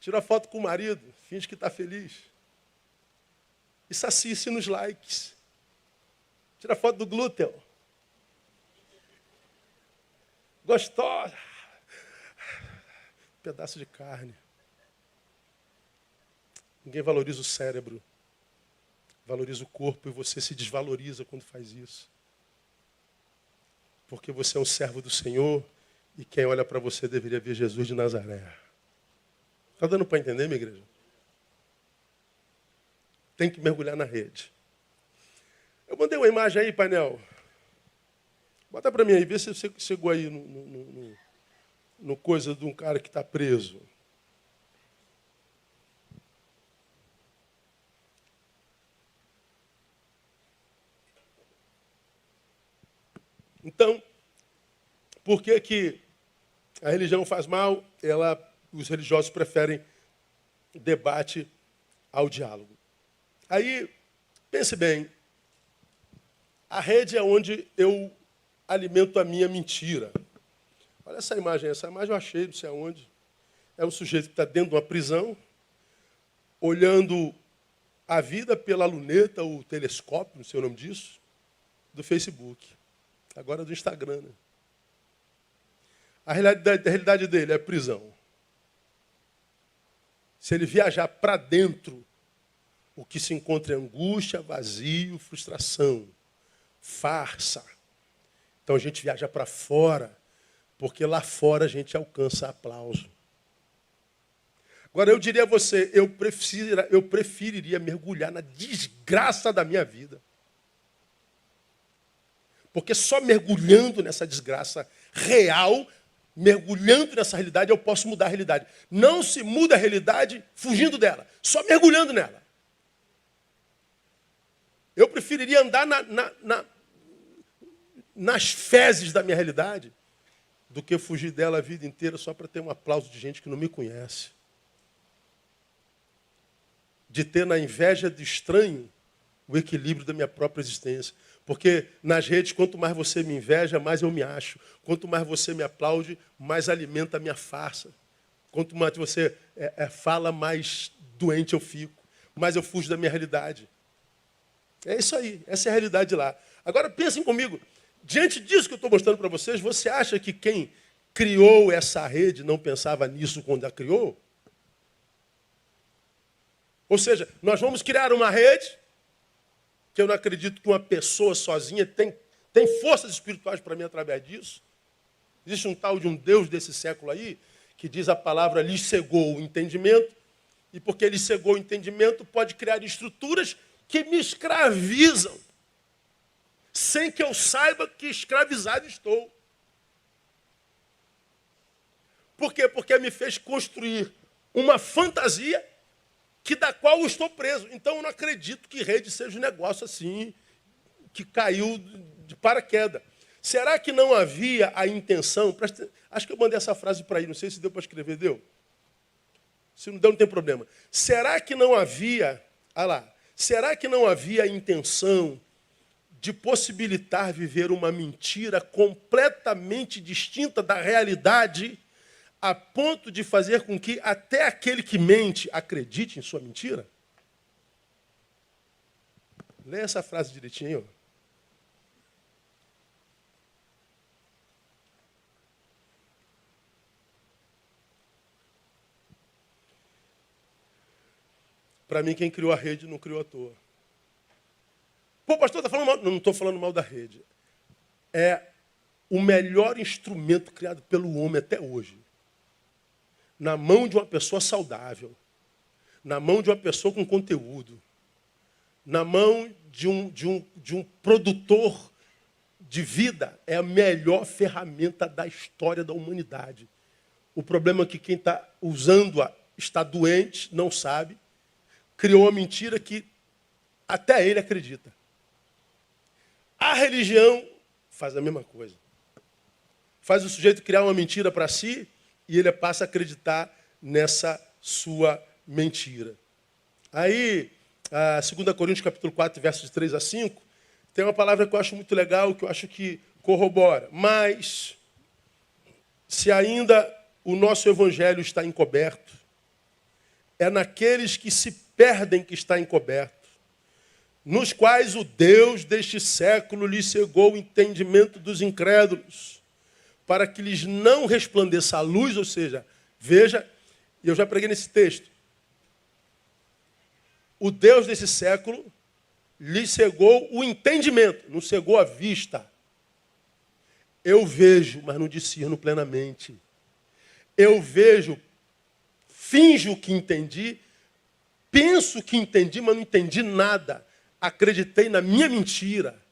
Tira foto com o marido, finge que está feliz. E sacia-se nos likes. Tira foto do glúteo. Gostosa. Pedaço de carne. Ninguém valoriza o cérebro. Valoriza o corpo e você se desvaloriza quando faz isso. Porque você é um servo do Senhor e quem olha para você deveria ver Jesus de Nazaré. Está dando para entender, minha igreja? Tem que mergulhar na rede. Eu mandei uma imagem aí, painel. Bota para mim aí, vê se você chegou aí no coisa de um cara que está preso. Então, por que que a religião faz mal? Os religiosos preferem debate ao diálogo. Aí, pense bem, a rede é onde eu alimento a minha mentira. Olha essa imagem eu achei, não sei aonde. É um sujeito que está dentro de uma prisão, olhando a vida pela luneta, o telescópio, não sei o nome disso, do Facebook. Agora do Instagram, né? A realidade dele é prisão. Se ele viajar para dentro, o que se encontra é angústia, vazio, frustração, farsa. Então a gente viaja para fora, porque lá fora a gente alcança aplauso. Agora eu diria a você, eu preferiria mergulhar na desgraça da minha vida. Porque só mergulhando nessa desgraça real, mergulhando nessa realidade, eu posso mudar a realidade. Não se muda a realidade fugindo dela, só mergulhando nela. Eu preferiria andar nas fezes da minha realidade do que fugir dela a vida inteira só para ter um aplauso de gente que não me conhece. De ter na inveja do estranho o equilíbrio da minha própria existência. Porque nas redes, quanto mais você me inveja, mais eu me acho. Quanto mais você me aplaude, mais alimenta a minha farsa. Quanto mais você fala, mais doente eu fico. Mais eu fujo da minha realidade. É isso aí, essa é a realidade lá. Agora pensem comigo, diante disso que eu estou mostrando para vocês, você acha que quem criou essa rede não pensava nisso quando a criou? Ou seja, nós vamos criar uma rede, que eu não acredito que uma pessoa sozinha tem forças espirituais para mim através disso. Existe um tal de um Deus desse século aí, que diz a palavra, lhes cegou o entendimento, e porque lhes cegou o entendimento, pode criar estruturas que me escravizam, sem que eu saiba que escravizado estou. Por quê? Porque me fez construir uma fantasia da qual eu estou preso. Então eu não acredito que rede seja um negócio assim, que caiu de paraquedas. Será que não havia a intenção? Acho que eu mandei essa frase para aí, não sei se deu para escrever, deu? Se não deu, não tem problema. Será que não havia, será que não havia a intenção de possibilitar viver uma mentira completamente distinta da realidade, a ponto de fazer com que até aquele que mente acredite em sua mentira? Lê essa frase direitinho. Para mim, quem criou a rede não criou à toa. Pô, pastor, está falando mal? Não estou falando mal da rede. É o melhor instrumento criado pelo homem até hoje. Na mão de uma pessoa saudável, na mão de uma pessoa com conteúdo, na mão de um produtor de vida, é a melhor ferramenta da história da humanidade. O problema é que quem está usando-a está doente, não sabe, criou uma mentira que até ele acredita. A religião faz a mesma coisa. Faz o sujeito criar uma mentira para si, e ele passa a acreditar nessa sua mentira. Aí, 2 Coríntios capítulo 4, versos de 3 a 5, tem uma palavra que eu acho muito legal, que eu acho que corrobora. Mas, Se ainda o nosso evangelho está encoberto, é naqueles que se perdem que está encoberto, nos quais o Deus deste século lhe cegou o entendimento dos incrédulos, para que lhes não resplandeça a luz, ou seja, veja, e eu já preguei nesse texto, o Deus desse século lhe cegou o entendimento, não cegou a vista. Eu vejo, mas não discerno plenamente. Eu vejo, finjo que entendi, penso que entendi, mas não entendi nada. Acreditei na minha mentira,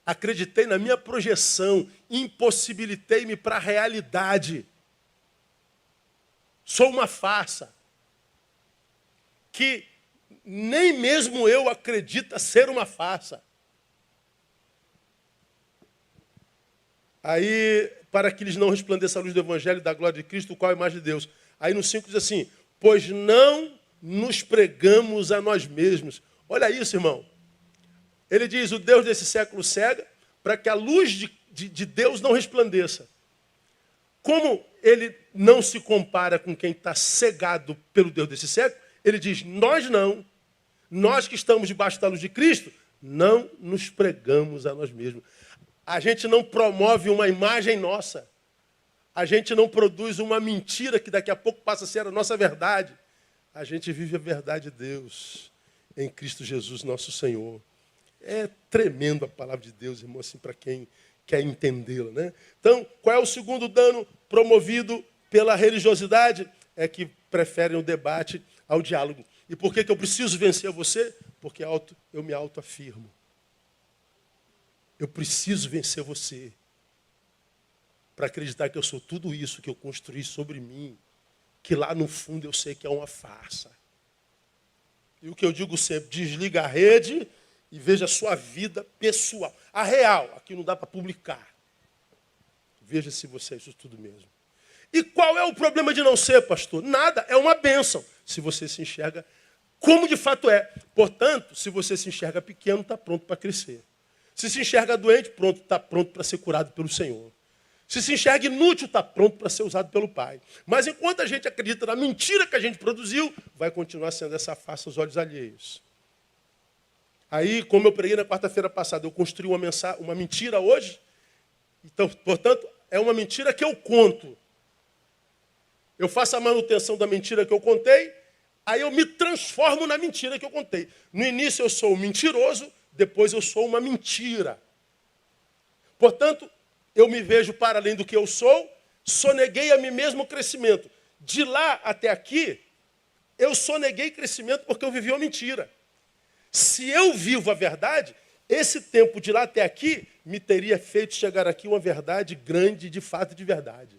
acreditei na minha projeção, impossibilitei-me para a realidade. Sou uma farsa que nem mesmo eu acredito ser uma farsa. Aí, para que lhes não resplandeça a luz do Evangelho e da glória de Cristo, o qual é a imagem de Deus. Aí no 5 diz assim, pois não nos pregamos a nós mesmos. Olha isso, irmão. Ele diz, o Deus desse século cega, para que a luz de Deus não resplandeça. Como ele não se compara com quem está cegado pelo Deus desse século, ele diz, nós que estamos debaixo da luz de Cristo, não nos pregamos a nós mesmos. A gente não promove uma imagem nossa. A gente não produz uma mentira que daqui a pouco passa a ser a nossa verdade. A gente vive a verdade de Deus em Cristo Jesus, nosso Senhor. É tremendo a palavra de Deus, irmão, assim, para quem quer entendê-la, né? Então, qual é o segundo dano promovido pela religiosidade? É que preferem o debate ao diálogo. E por que eu preciso vencer você? Porque eu me autoafirmo. Eu preciso vencer você para acreditar que eu sou tudo isso que eu construí sobre mim, que lá no fundo eu sei que é uma farsa. E o que eu digo sempre, desliga a rede e veja a sua vida pessoal. A real, aqui não dá para publicar. Veja se você é isso tudo mesmo. E qual é o problema de não ser, pastor? Nada, é uma bênção, se você se enxerga como de fato é. Portanto, se você se enxerga pequeno, está pronto para crescer. Se enxerga doente, está pronto para ser curado pelo Senhor. Se enxerga inútil, está pronto para ser usado pelo Pai. Mas enquanto a gente acredita na mentira que a gente produziu, vai continuar sendo essa farsa aos olhos alheios. Aí, como eu preguei na quarta-feira passada, eu construí uma mentira hoje. Então, portanto, é uma mentira que eu conto. Eu faço a manutenção da mentira que eu contei, aí eu me transformo na mentira que eu contei. No início eu sou mentiroso, depois eu sou uma mentira. Portanto, eu me vejo para além do que eu sou, soneguei a mim mesmo o crescimento. De lá até aqui, eu soneguei crescimento porque eu vivi uma mentira. Se eu vivo a verdade, esse tempo de lá até aqui me teria feito chegar aqui uma verdade grande, de fato, de verdade.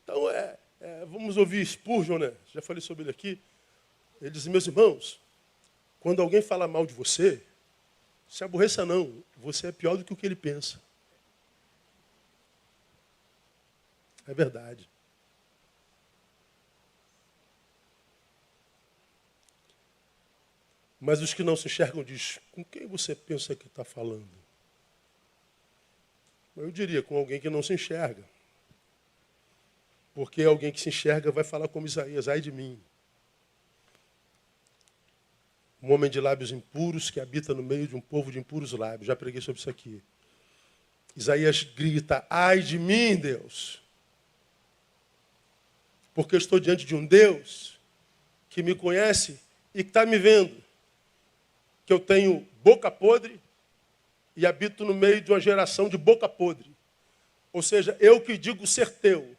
Então, vamos ouvir Spurgeon, né? Já falei sobre ele aqui. Ele diz, meus irmãos, quando alguém fala mal de você, se aborreça não, você é pior do que o que ele pensa. É verdade. Mas os que não se enxergam dizem, com quem você pensa que está falando? Eu diria, com alguém que não se enxerga. Porque alguém que se enxerga vai falar como Isaías, ai de mim. Um homem de lábios impuros que habita no meio de um povo de impuros lábios. Já preguei sobre isso aqui. Isaías grita, ai de mim, Deus. Porque eu estou diante de um Deus que me conhece e que está me vendo. Que eu tenho boca podre e habito no meio de uma geração de boca podre. Ou seja, eu que digo ser teu,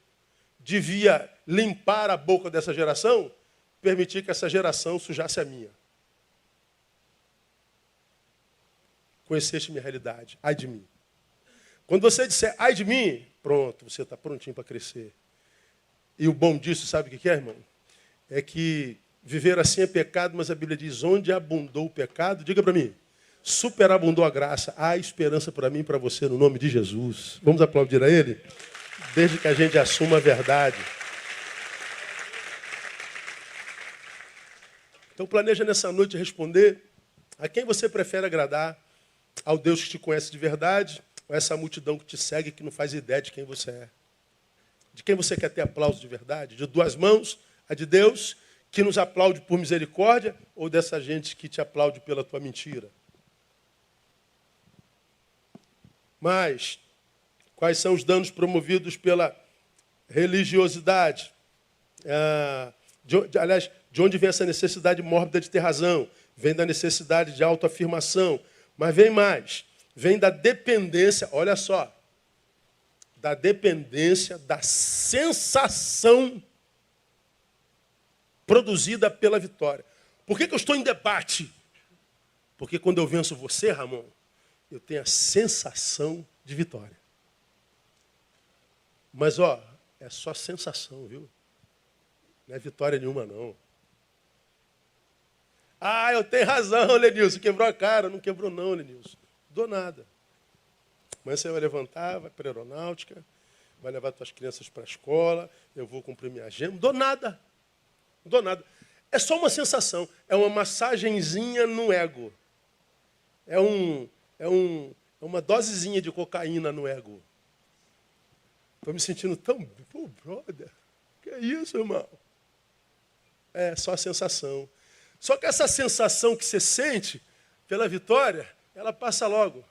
devia limpar a boca dessa geração, permitir que essa geração sujasse a minha. Conheceste minha realidade, ai de mim. Quando você disser ai de mim, pronto, você está prontinho para crescer. E o bom disso, sabe o que é, irmão? É que viver assim é pecado, mas a Bíblia diz, onde abundou o pecado, diga para mim, superabundou a graça. Há esperança para mim e para você, no nome de Jesus. Vamos aplaudir a Ele? Desde que a gente assuma a verdade. Então planeja nessa noite responder a quem você prefere agradar, ao Deus que te conhece de verdade, Ou essa multidão que te segue que não faz ideia de quem você é? De quem você quer ter aplauso de verdade? De duas mãos, a de Deus, que nos aplaude por misericórdia, ou dessa gente que te aplaude pela tua mentira? Mas, quais são os danos promovidos pela religiosidade? Aliás, de onde vem essa necessidade mórbida de ter razão? Vem da necessidade de autoafirmação. Mas vem mais. Vem da dependência, olha só, da dependência da sensação produzida pela vitória. Por que eu estou em debate? Porque quando eu venço você, Ramon, eu tenho a sensação de vitória. Mas, é só sensação, viu? Não é vitória nenhuma, não. Eu tenho razão, Lenilson. Quebrou a cara. Não quebrou, não, Lenilson. Dou nada. Amanhã você vai levantar, vai para a aeronáutica, vai levar suas crianças para a escola, eu vou cumprir minha agenda. Não dou nada. Não dou nada. É só uma sensação. É uma massagenzinha no ego. É uma dosezinha de cocaína no ego. Estou me sentindo tão... Pô, brother, que é isso, irmão? É só a sensação. Só que essa sensação que você sente pela vitória, ela passa logo.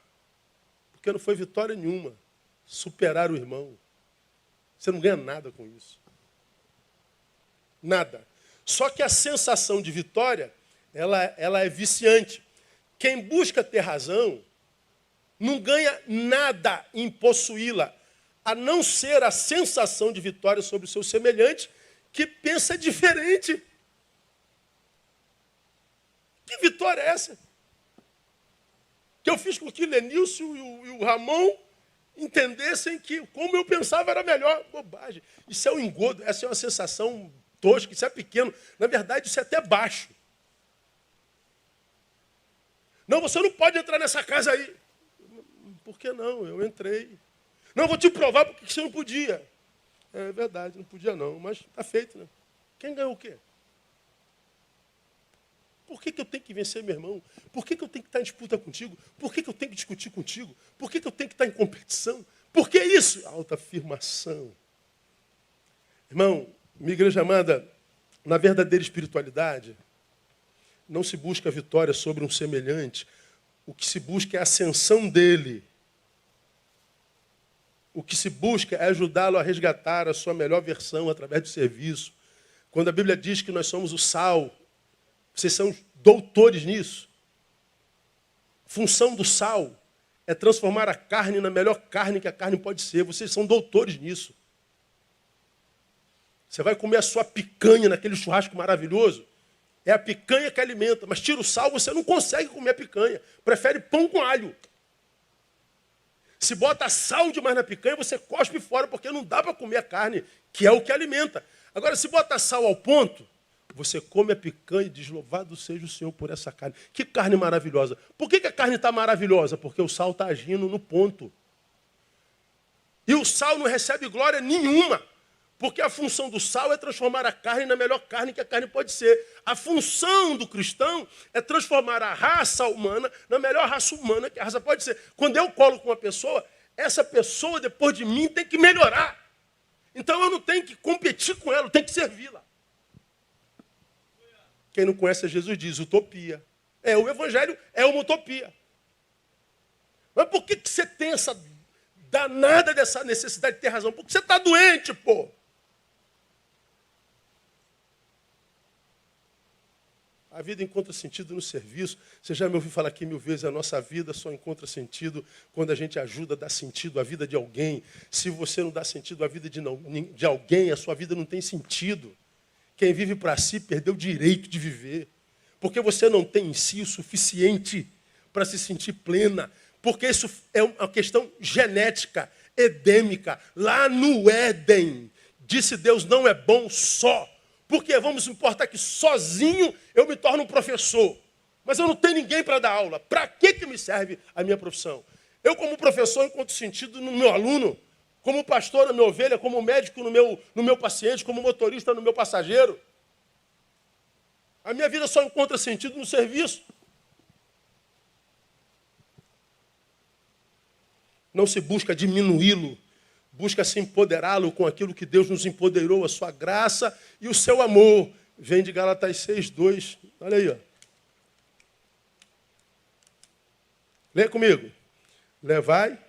Porque não foi vitória nenhuma. Superar o irmão. Você não ganha nada com isso. Nada. Só que a sensação de vitória, ela é viciante. Quem busca ter razão não ganha nada em possuí-la, a não ser a sensação de vitória sobre o seu semelhante, que pensa diferente. Que vitória é essa? Que eu fiz com que Lenilson e o Ramon entendessem que como eu pensava era melhor. Bobagem. Isso é um engodo, essa é uma sensação tosca, isso é pequeno. Na verdade, isso é até baixo. Não, você não pode entrar nessa casa aí. Por que não? Eu entrei. Não, eu vou te provar porque você não podia. É verdade, não podia não, mas está feito, né? Quem ganhou o quê? Por que eu tenho que vencer meu irmão? Por que eu tenho que estar em disputa contigo? Por que eu tenho que discutir contigo? Por que eu tenho que estar em competição? Por que isso? Autoafirmação. Irmão, minha igreja amada, na verdadeira espiritualidade, não se busca a vitória sobre um semelhante. O que se busca é a ascensão dele. O que se busca é ajudá-lo a resgatar a sua melhor versão através do serviço. Quando a Bíblia diz que nós somos o sal, vocês são doutores nisso. A função do sal é transformar a carne na melhor carne que a carne pode ser. Vocês são doutores nisso. Você vai comer a sua picanha naquele churrasco maravilhoso. É a picanha que alimenta. Mas tira o sal, você não consegue comer a picanha. Prefere pão com alho. Se bota sal demais na picanha, você cospe fora, porque não dá para comer a carne, que é o que alimenta. Agora, se bota sal ao ponto, você come a picanha e diz, louvado seja o Senhor por essa carne. Que carne maravilhosa. Por que a carne está maravilhosa? Porque o sal está agindo no ponto. E o sal não recebe glória nenhuma. Porque a função do sal é transformar a carne na melhor carne que a carne pode ser. A função do cristão é transformar a raça humana na melhor raça humana que a raça pode ser. Quando eu colo com uma pessoa, essa pessoa, depois de mim, tem que melhorar. Então eu não tenho que competir com ela, eu tenho que servi-la. Quem não conhece Jesus diz utopia. O evangelho é uma utopia. Mas por que você tem essa danada dessa necessidade de ter razão? Porque você está doente, pô. A vida encontra sentido no serviço. Você já me ouviu falar aqui 1000 vezes, a nossa vida só encontra sentido quando a gente ajuda a dar sentido à vida de alguém. Se você não dá sentido à vida de alguém, a sua vida não tem sentido. Quem vive para si perdeu o direito de viver. Porque você não tem em si o suficiente para se sentir plena. Porque isso é uma questão genética, edêmica. Lá no Éden, disse Deus, não é bom só. Porque vamos importar que sozinho eu me torno um professor. Mas eu não tenho ninguém para dar aula. Para que me serve a minha profissão? Eu, como professor, encontro sentido no meu aluno. Como pastor na minha ovelha, como médico no meu paciente, como motorista no meu passageiro. A minha vida só encontra sentido no serviço. não se busca diminuí-lo, busca se empoderá-lo com aquilo que Deus nos empoderou, a sua graça e o seu amor. Vem de Gálatas 6:2. Olha aí, ó. Lê comigo. Levai.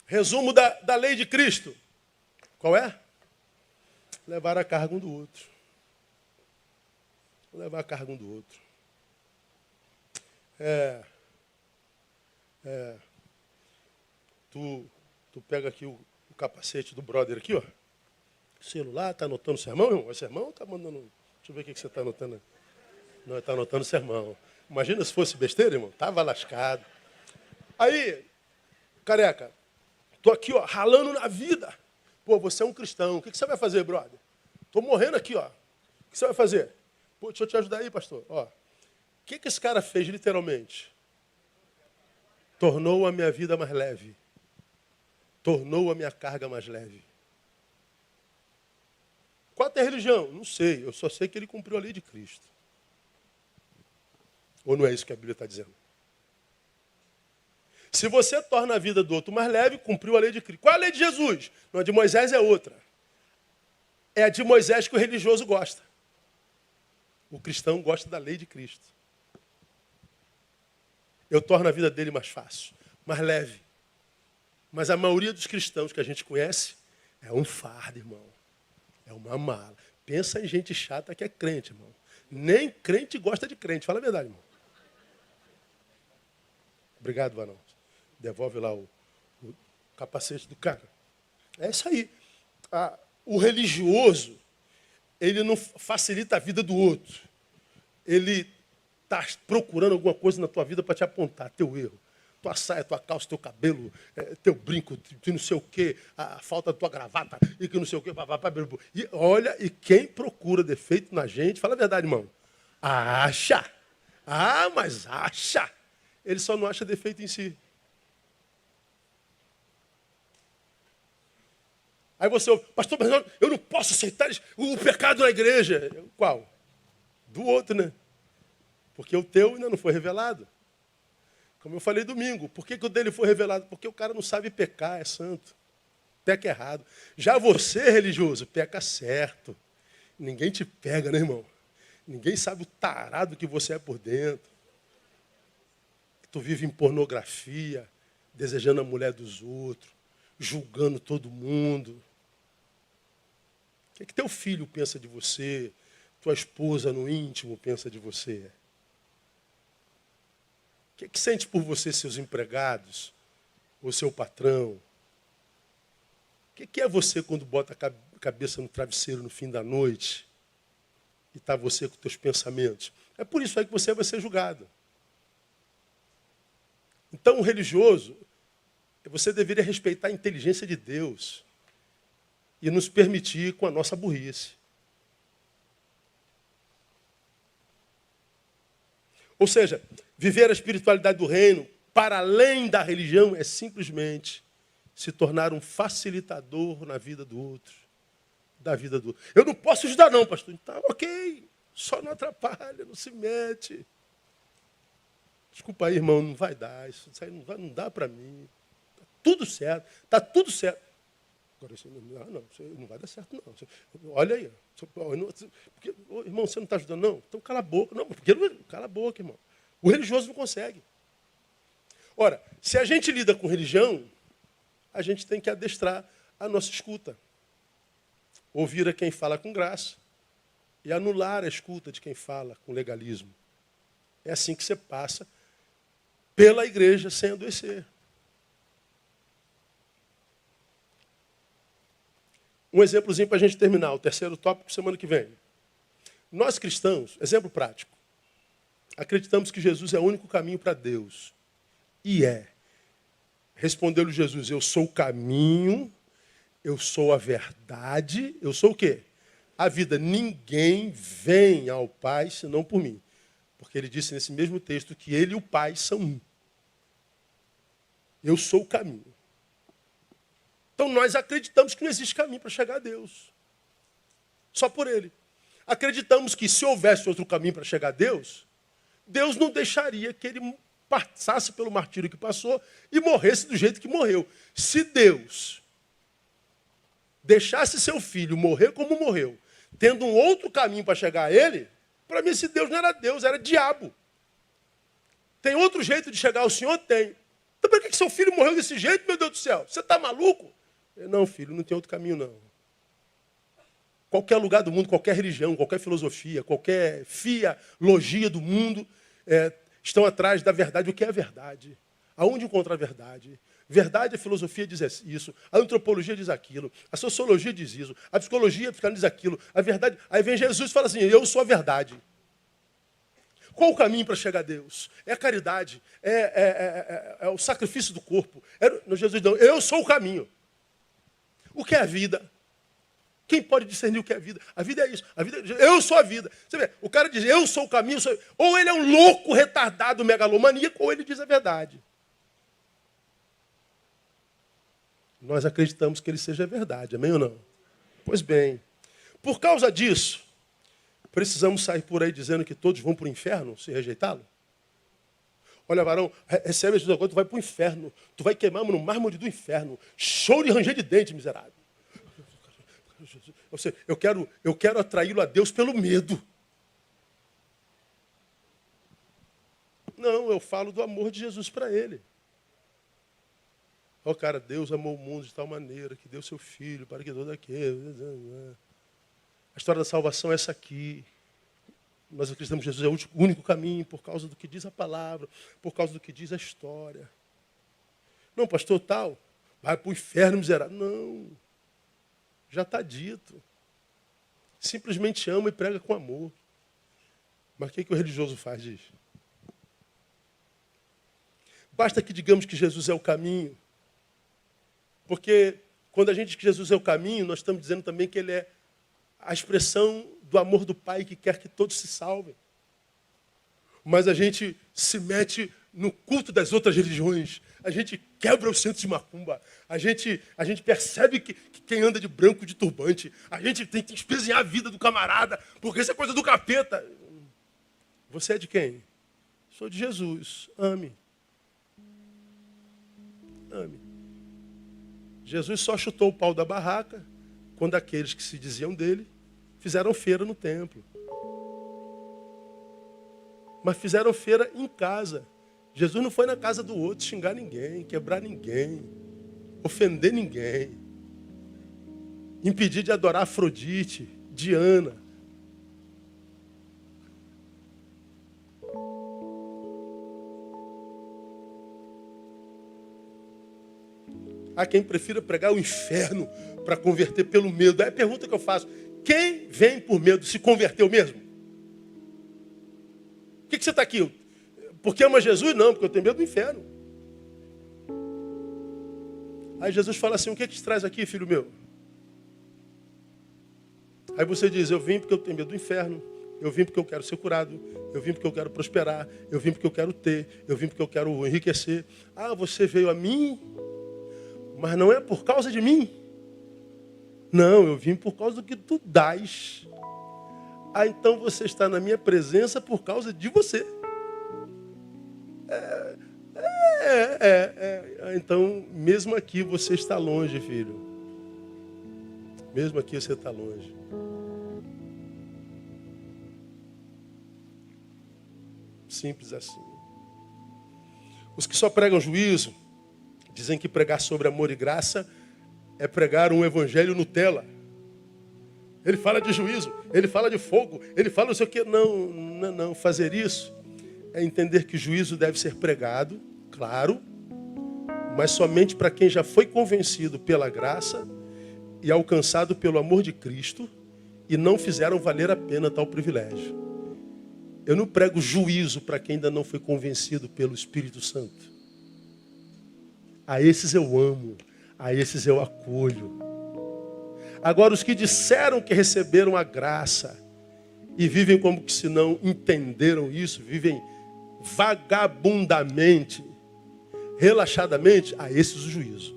Resumo da lei de Cristo. Qual é? Levar a carga um do outro. Levar a carga um do outro. Tu pega aqui o capacete do brother aqui, ó. O celular, tá anotando sermão, irmão? É sermão ou tá mandando... Deixa eu ver o que você está anotando. Não, está anotando sermão. Imagina se fosse besteira, irmão. Tava lascado. Aí, careca, tô aqui, ó, ralando na vida. Pô, você é um cristão. O que você vai fazer, brother? Tô morrendo aqui, ó. O que você vai fazer? Pô, deixa eu te ajudar aí, pastor. Ó, o que esse cara fez, literalmente? Tornou a minha vida mais leve. Tornou a minha carga mais leve. Qual é a religião? Não sei. Eu só sei que ele cumpriu a lei de Cristo. Ou não é isso que a Bíblia está dizendo? Se você torna a vida do outro mais leve, cumpriu a lei de Cristo. Qual é a lei de Jesus? Não, a de Moisés é outra. É a de Moisés que o religioso gosta. O cristão gosta da lei de Cristo. Eu torno a vida dele mais fácil, mais leve. Mas a maioria dos cristãos que a gente conhece é um fardo, irmão. É uma mala. Pensa em gente chata que é crente, irmão. Nem crente gosta de crente. Fala a verdade, irmão. Obrigado, Varão. Devolve lá o capacete do cara. É isso aí. O religioso, ele não facilita a vida do outro. Ele está procurando alguma coisa na tua vida para te apontar teu erro. Tua saia, tua calça, teu cabelo, teu brinco, de não sei o quê, a falta da tua gravata, e que não sei o quê. E olha, e quem procura defeito na gente, fala a verdade, irmão, acha. Ah, mas acha. Ele só não acha defeito em si. Aí você, pastor, mas eu não posso aceitar o pecado na igreja. Qual? Do outro, né? Porque o teu ainda não foi revelado. Como eu falei domingo, por que o dele foi revelado? Porque o cara não sabe pecar, é santo. Peca errado. Já você, religioso, peca certo. Ninguém te pega, né, irmão? Ninguém sabe o tarado que você é por dentro. Tu vive em pornografia, desejando a mulher dos outros, julgando todo mundo. O que teu filho pensa de você? Tua esposa no íntimo pensa de você? O que sente por você seus empregados? Ou seu patrão? O que é você quando bota a cabeça no travesseiro no fim da noite? E está você com teus pensamentos? É por isso aí que você vai ser julgado. Então, o religioso, você deveria respeitar a inteligência de Deus e nos permitir com a nossa burrice. Ou seja, viver a espiritualidade do reino, para além da religião, é simplesmente se tornar um facilitador na vida do outro. Da vida do outro. Eu não posso ajudar não, pastor. Então, ok, só não atrapalha, não se mete. Desculpa aí, irmão, não vai dar. Isso aí não dá para mim. Está tudo certo. Está tudo certo. Agora, isso não vai dar certo, não. Olha aí. Porque, irmão, você não está ajudando, não? Então cala a boca. Não, porque cala a boca, irmão. O religioso não consegue. Ora, se a gente lida com religião, a gente tem que adestrar a nossa escuta. Ouvir a quem fala com graça e anular a escuta de quem fala com legalismo. É assim que você passa pela igreja sem adoecer. Um exemplozinho para a gente terminar, o terceiro tópico, semana que vem. Nós cristãos, exemplo prático, acreditamos que Jesus é o único caminho para Deus. E é. Respondeu-lhe Jesus, eu sou o caminho, eu sou a verdade, eu sou o quê? A vida. Ninguém vem ao Pai senão por mim. Porque ele disse nesse mesmo texto que ele e o Pai são um. Eu sou o caminho. Então nós acreditamos que não existe caminho para chegar a Deus. Só por ele. Acreditamos que se houvesse outro caminho para chegar a Deus, Deus não deixaria que ele passasse pelo martírio que passou e morresse do jeito que morreu. Se Deus deixasse seu filho morrer como morreu, tendo um outro caminho para chegar a ele, para mim esse Deus não era Deus, era diabo. Tem outro jeito de chegar ao Senhor? Tem. Então por que seu filho morreu desse jeito, meu Deus do céu? Você está maluco? Não, filho, não tem outro caminho, não. Qualquer lugar do mundo, qualquer religião, qualquer filosofia, qualquer fialogia do mundo estão atrás da verdade. O que é a verdade? Aonde encontrar a verdade? Verdade, a filosofia diz isso, a antropologia diz aquilo, a sociologia diz isso, a psicologia diz aquilo, a verdade. Aí vem Jesus e fala assim, eu sou a verdade. Qual o caminho para chegar a Deus? É a caridade, é o sacrifício do corpo. Jesus diz, eu sou o caminho. O que é a vida? Quem pode discernir o que é a vida? A vida é isso. Eu sou a vida. Você vê, o cara diz, eu sou o caminho. Ou ele é um louco, retardado, megalomaníaco, ou ele diz a verdade. Nós acreditamos que ele seja a verdade, amém ou não? Pois bem, por causa disso, precisamos sair por aí dizendo que todos vão para o inferno se rejeitá-lo? Olha, varão, recebe Jesus agora, tu vai para o inferno. Tu vai queimar no mármore do inferno. Choro e ranger de dente, miserável. Eu quero atraí-lo a Deus pelo medo. Não, eu falo do amor de Jesus para ele. Ó, cara, Deus amou o mundo de tal maneira que deu seu filho para que todo aquele... A história da salvação é essa aqui. Nós acreditamos que Jesus é o único caminho por causa do que diz a palavra, por causa do que diz a história. Não, pastor, tal, vai para o inferno, miserável. Não, já está dito. Simplesmente ama e prega com amor. Mas o que o religioso faz disso? Basta que digamos que Jesus é o caminho. Porque quando a gente diz que Jesus é o caminho, nós estamos dizendo também que ele é a expressão do amor do Pai que quer que todos se salvem. Mas a gente se mete no culto das outras religiões. A gente quebra os centros de macumba. A gente percebe que quem anda de branco, de turbante, a gente tem que espezinhar a vida do camarada, porque isso é coisa do capeta. Você é de quem? Sou de Jesus. Ame. Ame. Jesus só chutou o pau da barraca quando aqueles que se diziam dele fizeram feira no templo. Mas fizeram feira em casa. Jesus não foi na casa do outro xingar ninguém, quebrar ninguém, ofender ninguém, impedir de adorar Afrodite, Diana. Há quem prefira pregar o inferno para converter pelo medo. É a pergunta que eu faço. Quem vem por medo se converteu mesmo? Por que você está aqui? Porque ama Jesus? Não, porque eu tenho medo do inferno. Aí Jesus fala assim, o que te traz aqui, filho meu? Aí você diz, eu vim porque eu tenho medo do inferno. Eu vim porque eu quero ser curado. Eu vim porque eu quero prosperar. Eu vim porque eu quero ter. Eu vim porque eu quero enriquecer. Ah, você veio a mim... Mas não é por causa de mim. Não, eu vim por causa do que tu dás. Ah, então você está na minha presença por causa de você. Então, mesmo aqui você está longe, filho. Mesmo aqui você está longe. Simples assim. Os que só pregam juízo, dizem que pregar sobre amor e graça é pregar um evangelho Nutella. Ele fala de juízo, ele fala de fogo, ele fala não sei o quê. Não. Fazer isso é entender que o juízo deve ser pregado, claro, mas somente para quem já foi convencido pela graça e alcançado pelo amor de Cristo e não fizeram valer a pena tal privilégio. Eu não prego juízo para quem ainda não foi convencido pelo Espírito Santo. A esses eu amo, a esses eu acolho. Agora, os que disseram que receberam a graça e vivem como que se não entenderam isso, vivem vagabundamente, relaxadamente, a esses o juízo.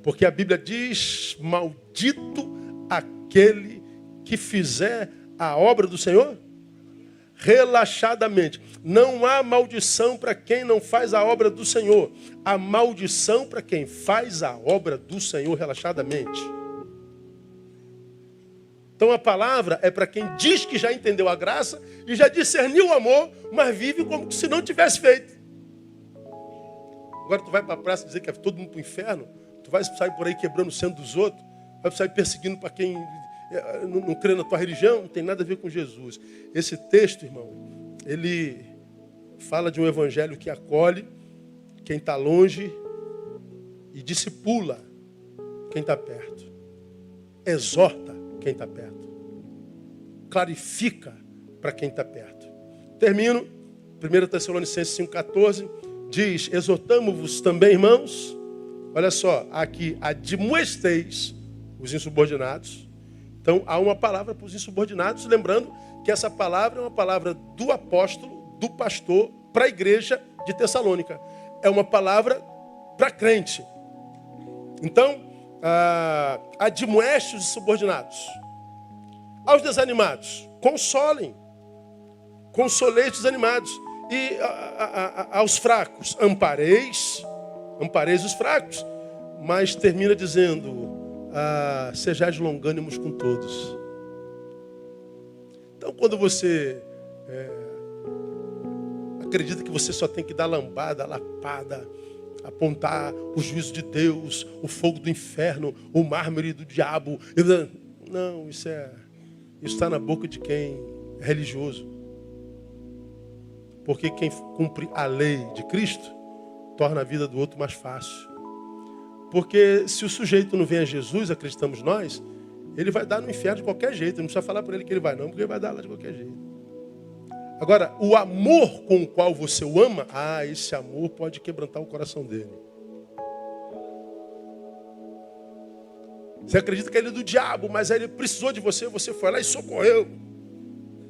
Porque a Bíblia diz, maldito aquele que fizer a obra do Senhor relaxadamente. Não há maldição para quem não faz a obra do Senhor. Há maldição para quem faz a obra do Senhor relaxadamente. Então a palavra é para quem diz que já entendeu a graça e já discerniu o amor, mas vive como se não tivesse feito. Agora tu vai para a praça dizer que é todo mundo para o inferno, tu vai sair por aí quebrando o centro dos outros, vai sair perseguindo para quem não crê na tua religião, não tem nada a ver com Jesus. Esse texto, irmão, ele fala de um evangelho que acolhe quem está longe e discipula quem está perto. Exorta quem está perto. Clarifica para quem está perto. Termino. 1 Tessalonicenses 5,14 diz: exortamo-vos também, irmãos. Olha só, aqui, admoesteis os insubordinados. Então, há uma palavra para os insubordinados, lembrando que essa palavra é uma palavra do apóstolo, do pastor, para a igreja de Tessalônica. É uma palavra para crente. Então, admoeste os insubordinados. Aos desanimados, consolem. Consoleis os desanimados. E aos fracos, ampareis os fracos. Mas termina dizendo: sejais longânimos com todos. Então, quando você acredita que você só tem que dar lambada, lapada, apontar o juízo de Deus, o fogo do inferno, o mármore do diabo, não, isso está na boca de quem é religioso. Porque quem cumpre a lei de Cristo torna a vida do outro mais fácil. Porque se o sujeito não vem a Jesus, acreditamos nós, ele vai dar no inferno de qualquer jeito. Não precisa falar para ele que ele vai não, porque ele vai dar lá de qualquer jeito. Agora, o amor com o qual você o ama, esse amor pode quebrantar o coração dele. Você acredita que ele é do diabo, mas ele precisou de você, você foi lá e socorreu.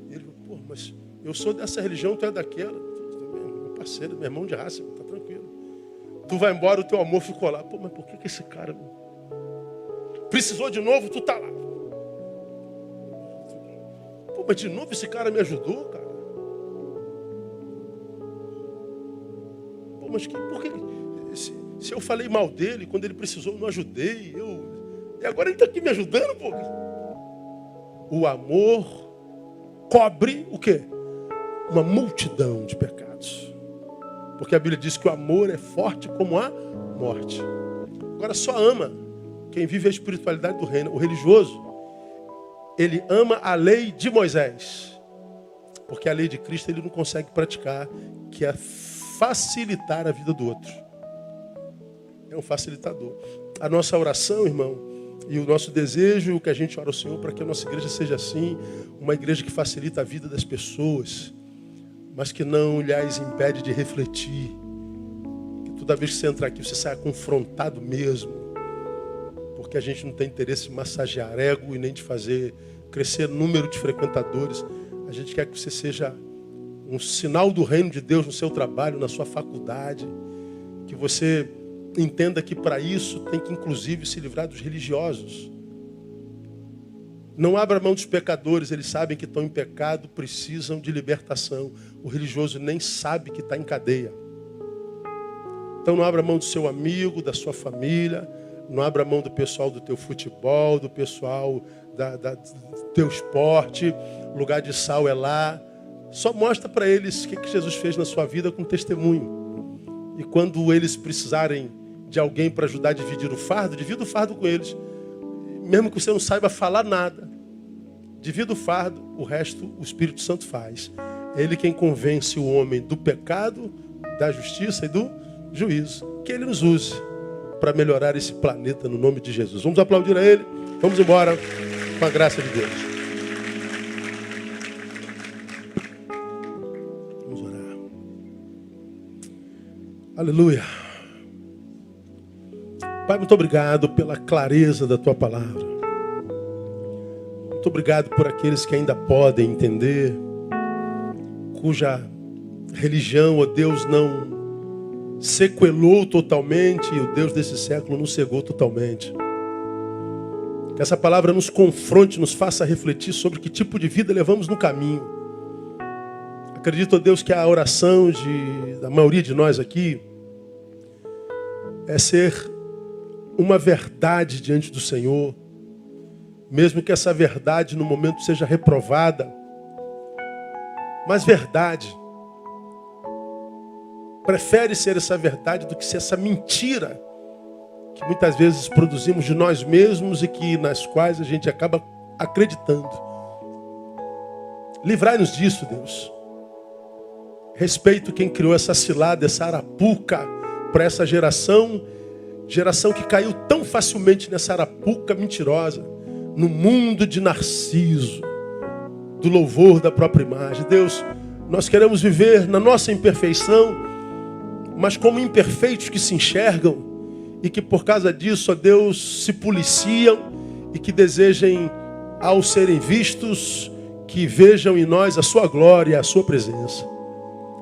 E ele falou: mas eu sou dessa religião, tu é daquela. Meu parceiro, meu irmão de raça, tá tranquilo. Tu vai embora, o teu amor ficou lá. Mas por que esse cara precisou de novo, tu tá lá? Mas de novo esse cara me ajudou, cara. Mas por que se eu falei mal dele, quando ele precisou eu não ajudei, e agora ele está aqui me ajudando, pô. O amor cobre o quê? Uma multidão de pecados. Porque a Bíblia diz que o amor é forte como a morte. Agora só ama quem vive a espiritualidade do reino. O religioso, ele ama a lei de Moisés. Porque a lei de Cristo ele não consegue praticar, que é facilitar a vida do outro. É um facilitador. A nossa oração, irmão, e o nosso desejo, o que a gente ora ao Senhor, para que a nossa igreja seja assim, uma igreja que facilita a vida das pessoas, mas que não lhes impede de refletir. Que toda vez que você entrar aqui, você saia confrontado mesmo. Porque a gente não tem interesse em massagear ego e nem de fazer crescer número de frequentadores. A gente quer que você seja um sinal do reino de Deus no seu trabalho, na sua faculdade. Que você entenda que para isso tem que inclusive se livrar dos religiosos. Não abra mão dos pecadores, eles sabem que estão em pecado, precisam de libertação. O religioso nem sabe que está em cadeia. Então não abra mão do seu amigo, da sua família, não abra mão do pessoal do teu futebol, do pessoal do teu esporte. O lugar de sal é lá. Só mostra para eles o que Jesus fez na sua vida com testemunho. E quando eles precisarem de alguém para ajudar a dividir o fardo, divida o fardo com eles. Mesmo que você não saiba falar nada, divida o fardo, o resto o Espírito Santo faz. É Ele quem convence o homem do pecado, da justiça e do juízo. Que Ele nos use para melhorar esse planeta no nome de Jesus. Vamos aplaudir a Ele. Vamos embora com a graça de Deus. Vamos orar. Aleluia. Pai, muito obrigado pela clareza da Tua palavra. Muito obrigado por aqueles que ainda podem entender, cuja religião, ó Deus, não sequelou totalmente, e o Deus desse século não cegou totalmente. Que essa palavra nos confronte, nos faça refletir sobre que tipo de vida levamos no caminho. Acredito, ó Deus, que a oração da maioria de nós aqui é ser uma verdade diante do Senhor, mesmo que essa verdade no momento seja reprovada, mas verdade. Prefere ser essa verdade do que ser essa mentira que muitas vezes produzimos de nós mesmos e nas quais a gente acaba acreditando. Livrai-nos disso, Deus. Respeito quem criou essa cilada, essa arapuca para essa geração que caiu tão facilmente nessa arapuca mentirosa, no mundo de Narciso, do louvor da própria imagem. Deus, nós queremos viver na nossa imperfeição, mas como imperfeitos que se enxergam e que por causa disso, ó Deus, se policiam e que desejem, ao serem vistos, que vejam em nós a sua glória e a sua presença.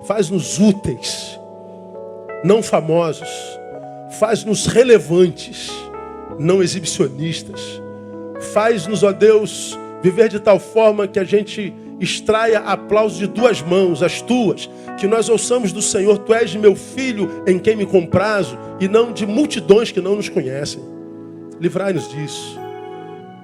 Faz-nos úteis, não famosos. Faz-nos relevantes, não exibicionistas. Faz-nos, ó Deus, viver de tal forma que a gente extraia aplausos de duas mãos, as tuas, que nós ouçamos do Senhor: tu és meu filho em quem me comprazo, e não de multidões que não nos conhecem. Livrai-nos disso.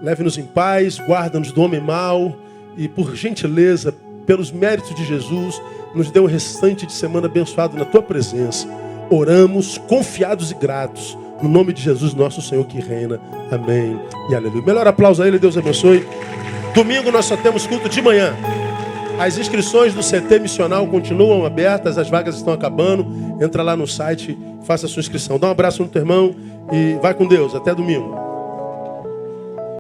Leve-nos em paz, guarda-nos do homem mau e, por gentileza, pelos méritos de Jesus, nos dê um restante de semana abençoado na tua presença. Oramos confiados e gratos, no nome de Jesus, nosso Senhor que reina. Amém e aleluia. Melhor aplauso a Ele, Deus abençoe. Domingo nós só temos culto de manhã. As inscrições do CT Missional continuam abertas, as vagas estão acabando. Entra lá no site, faça a sua inscrição. Dá um abraço no teu irmão e vai com Deus. Até domingo.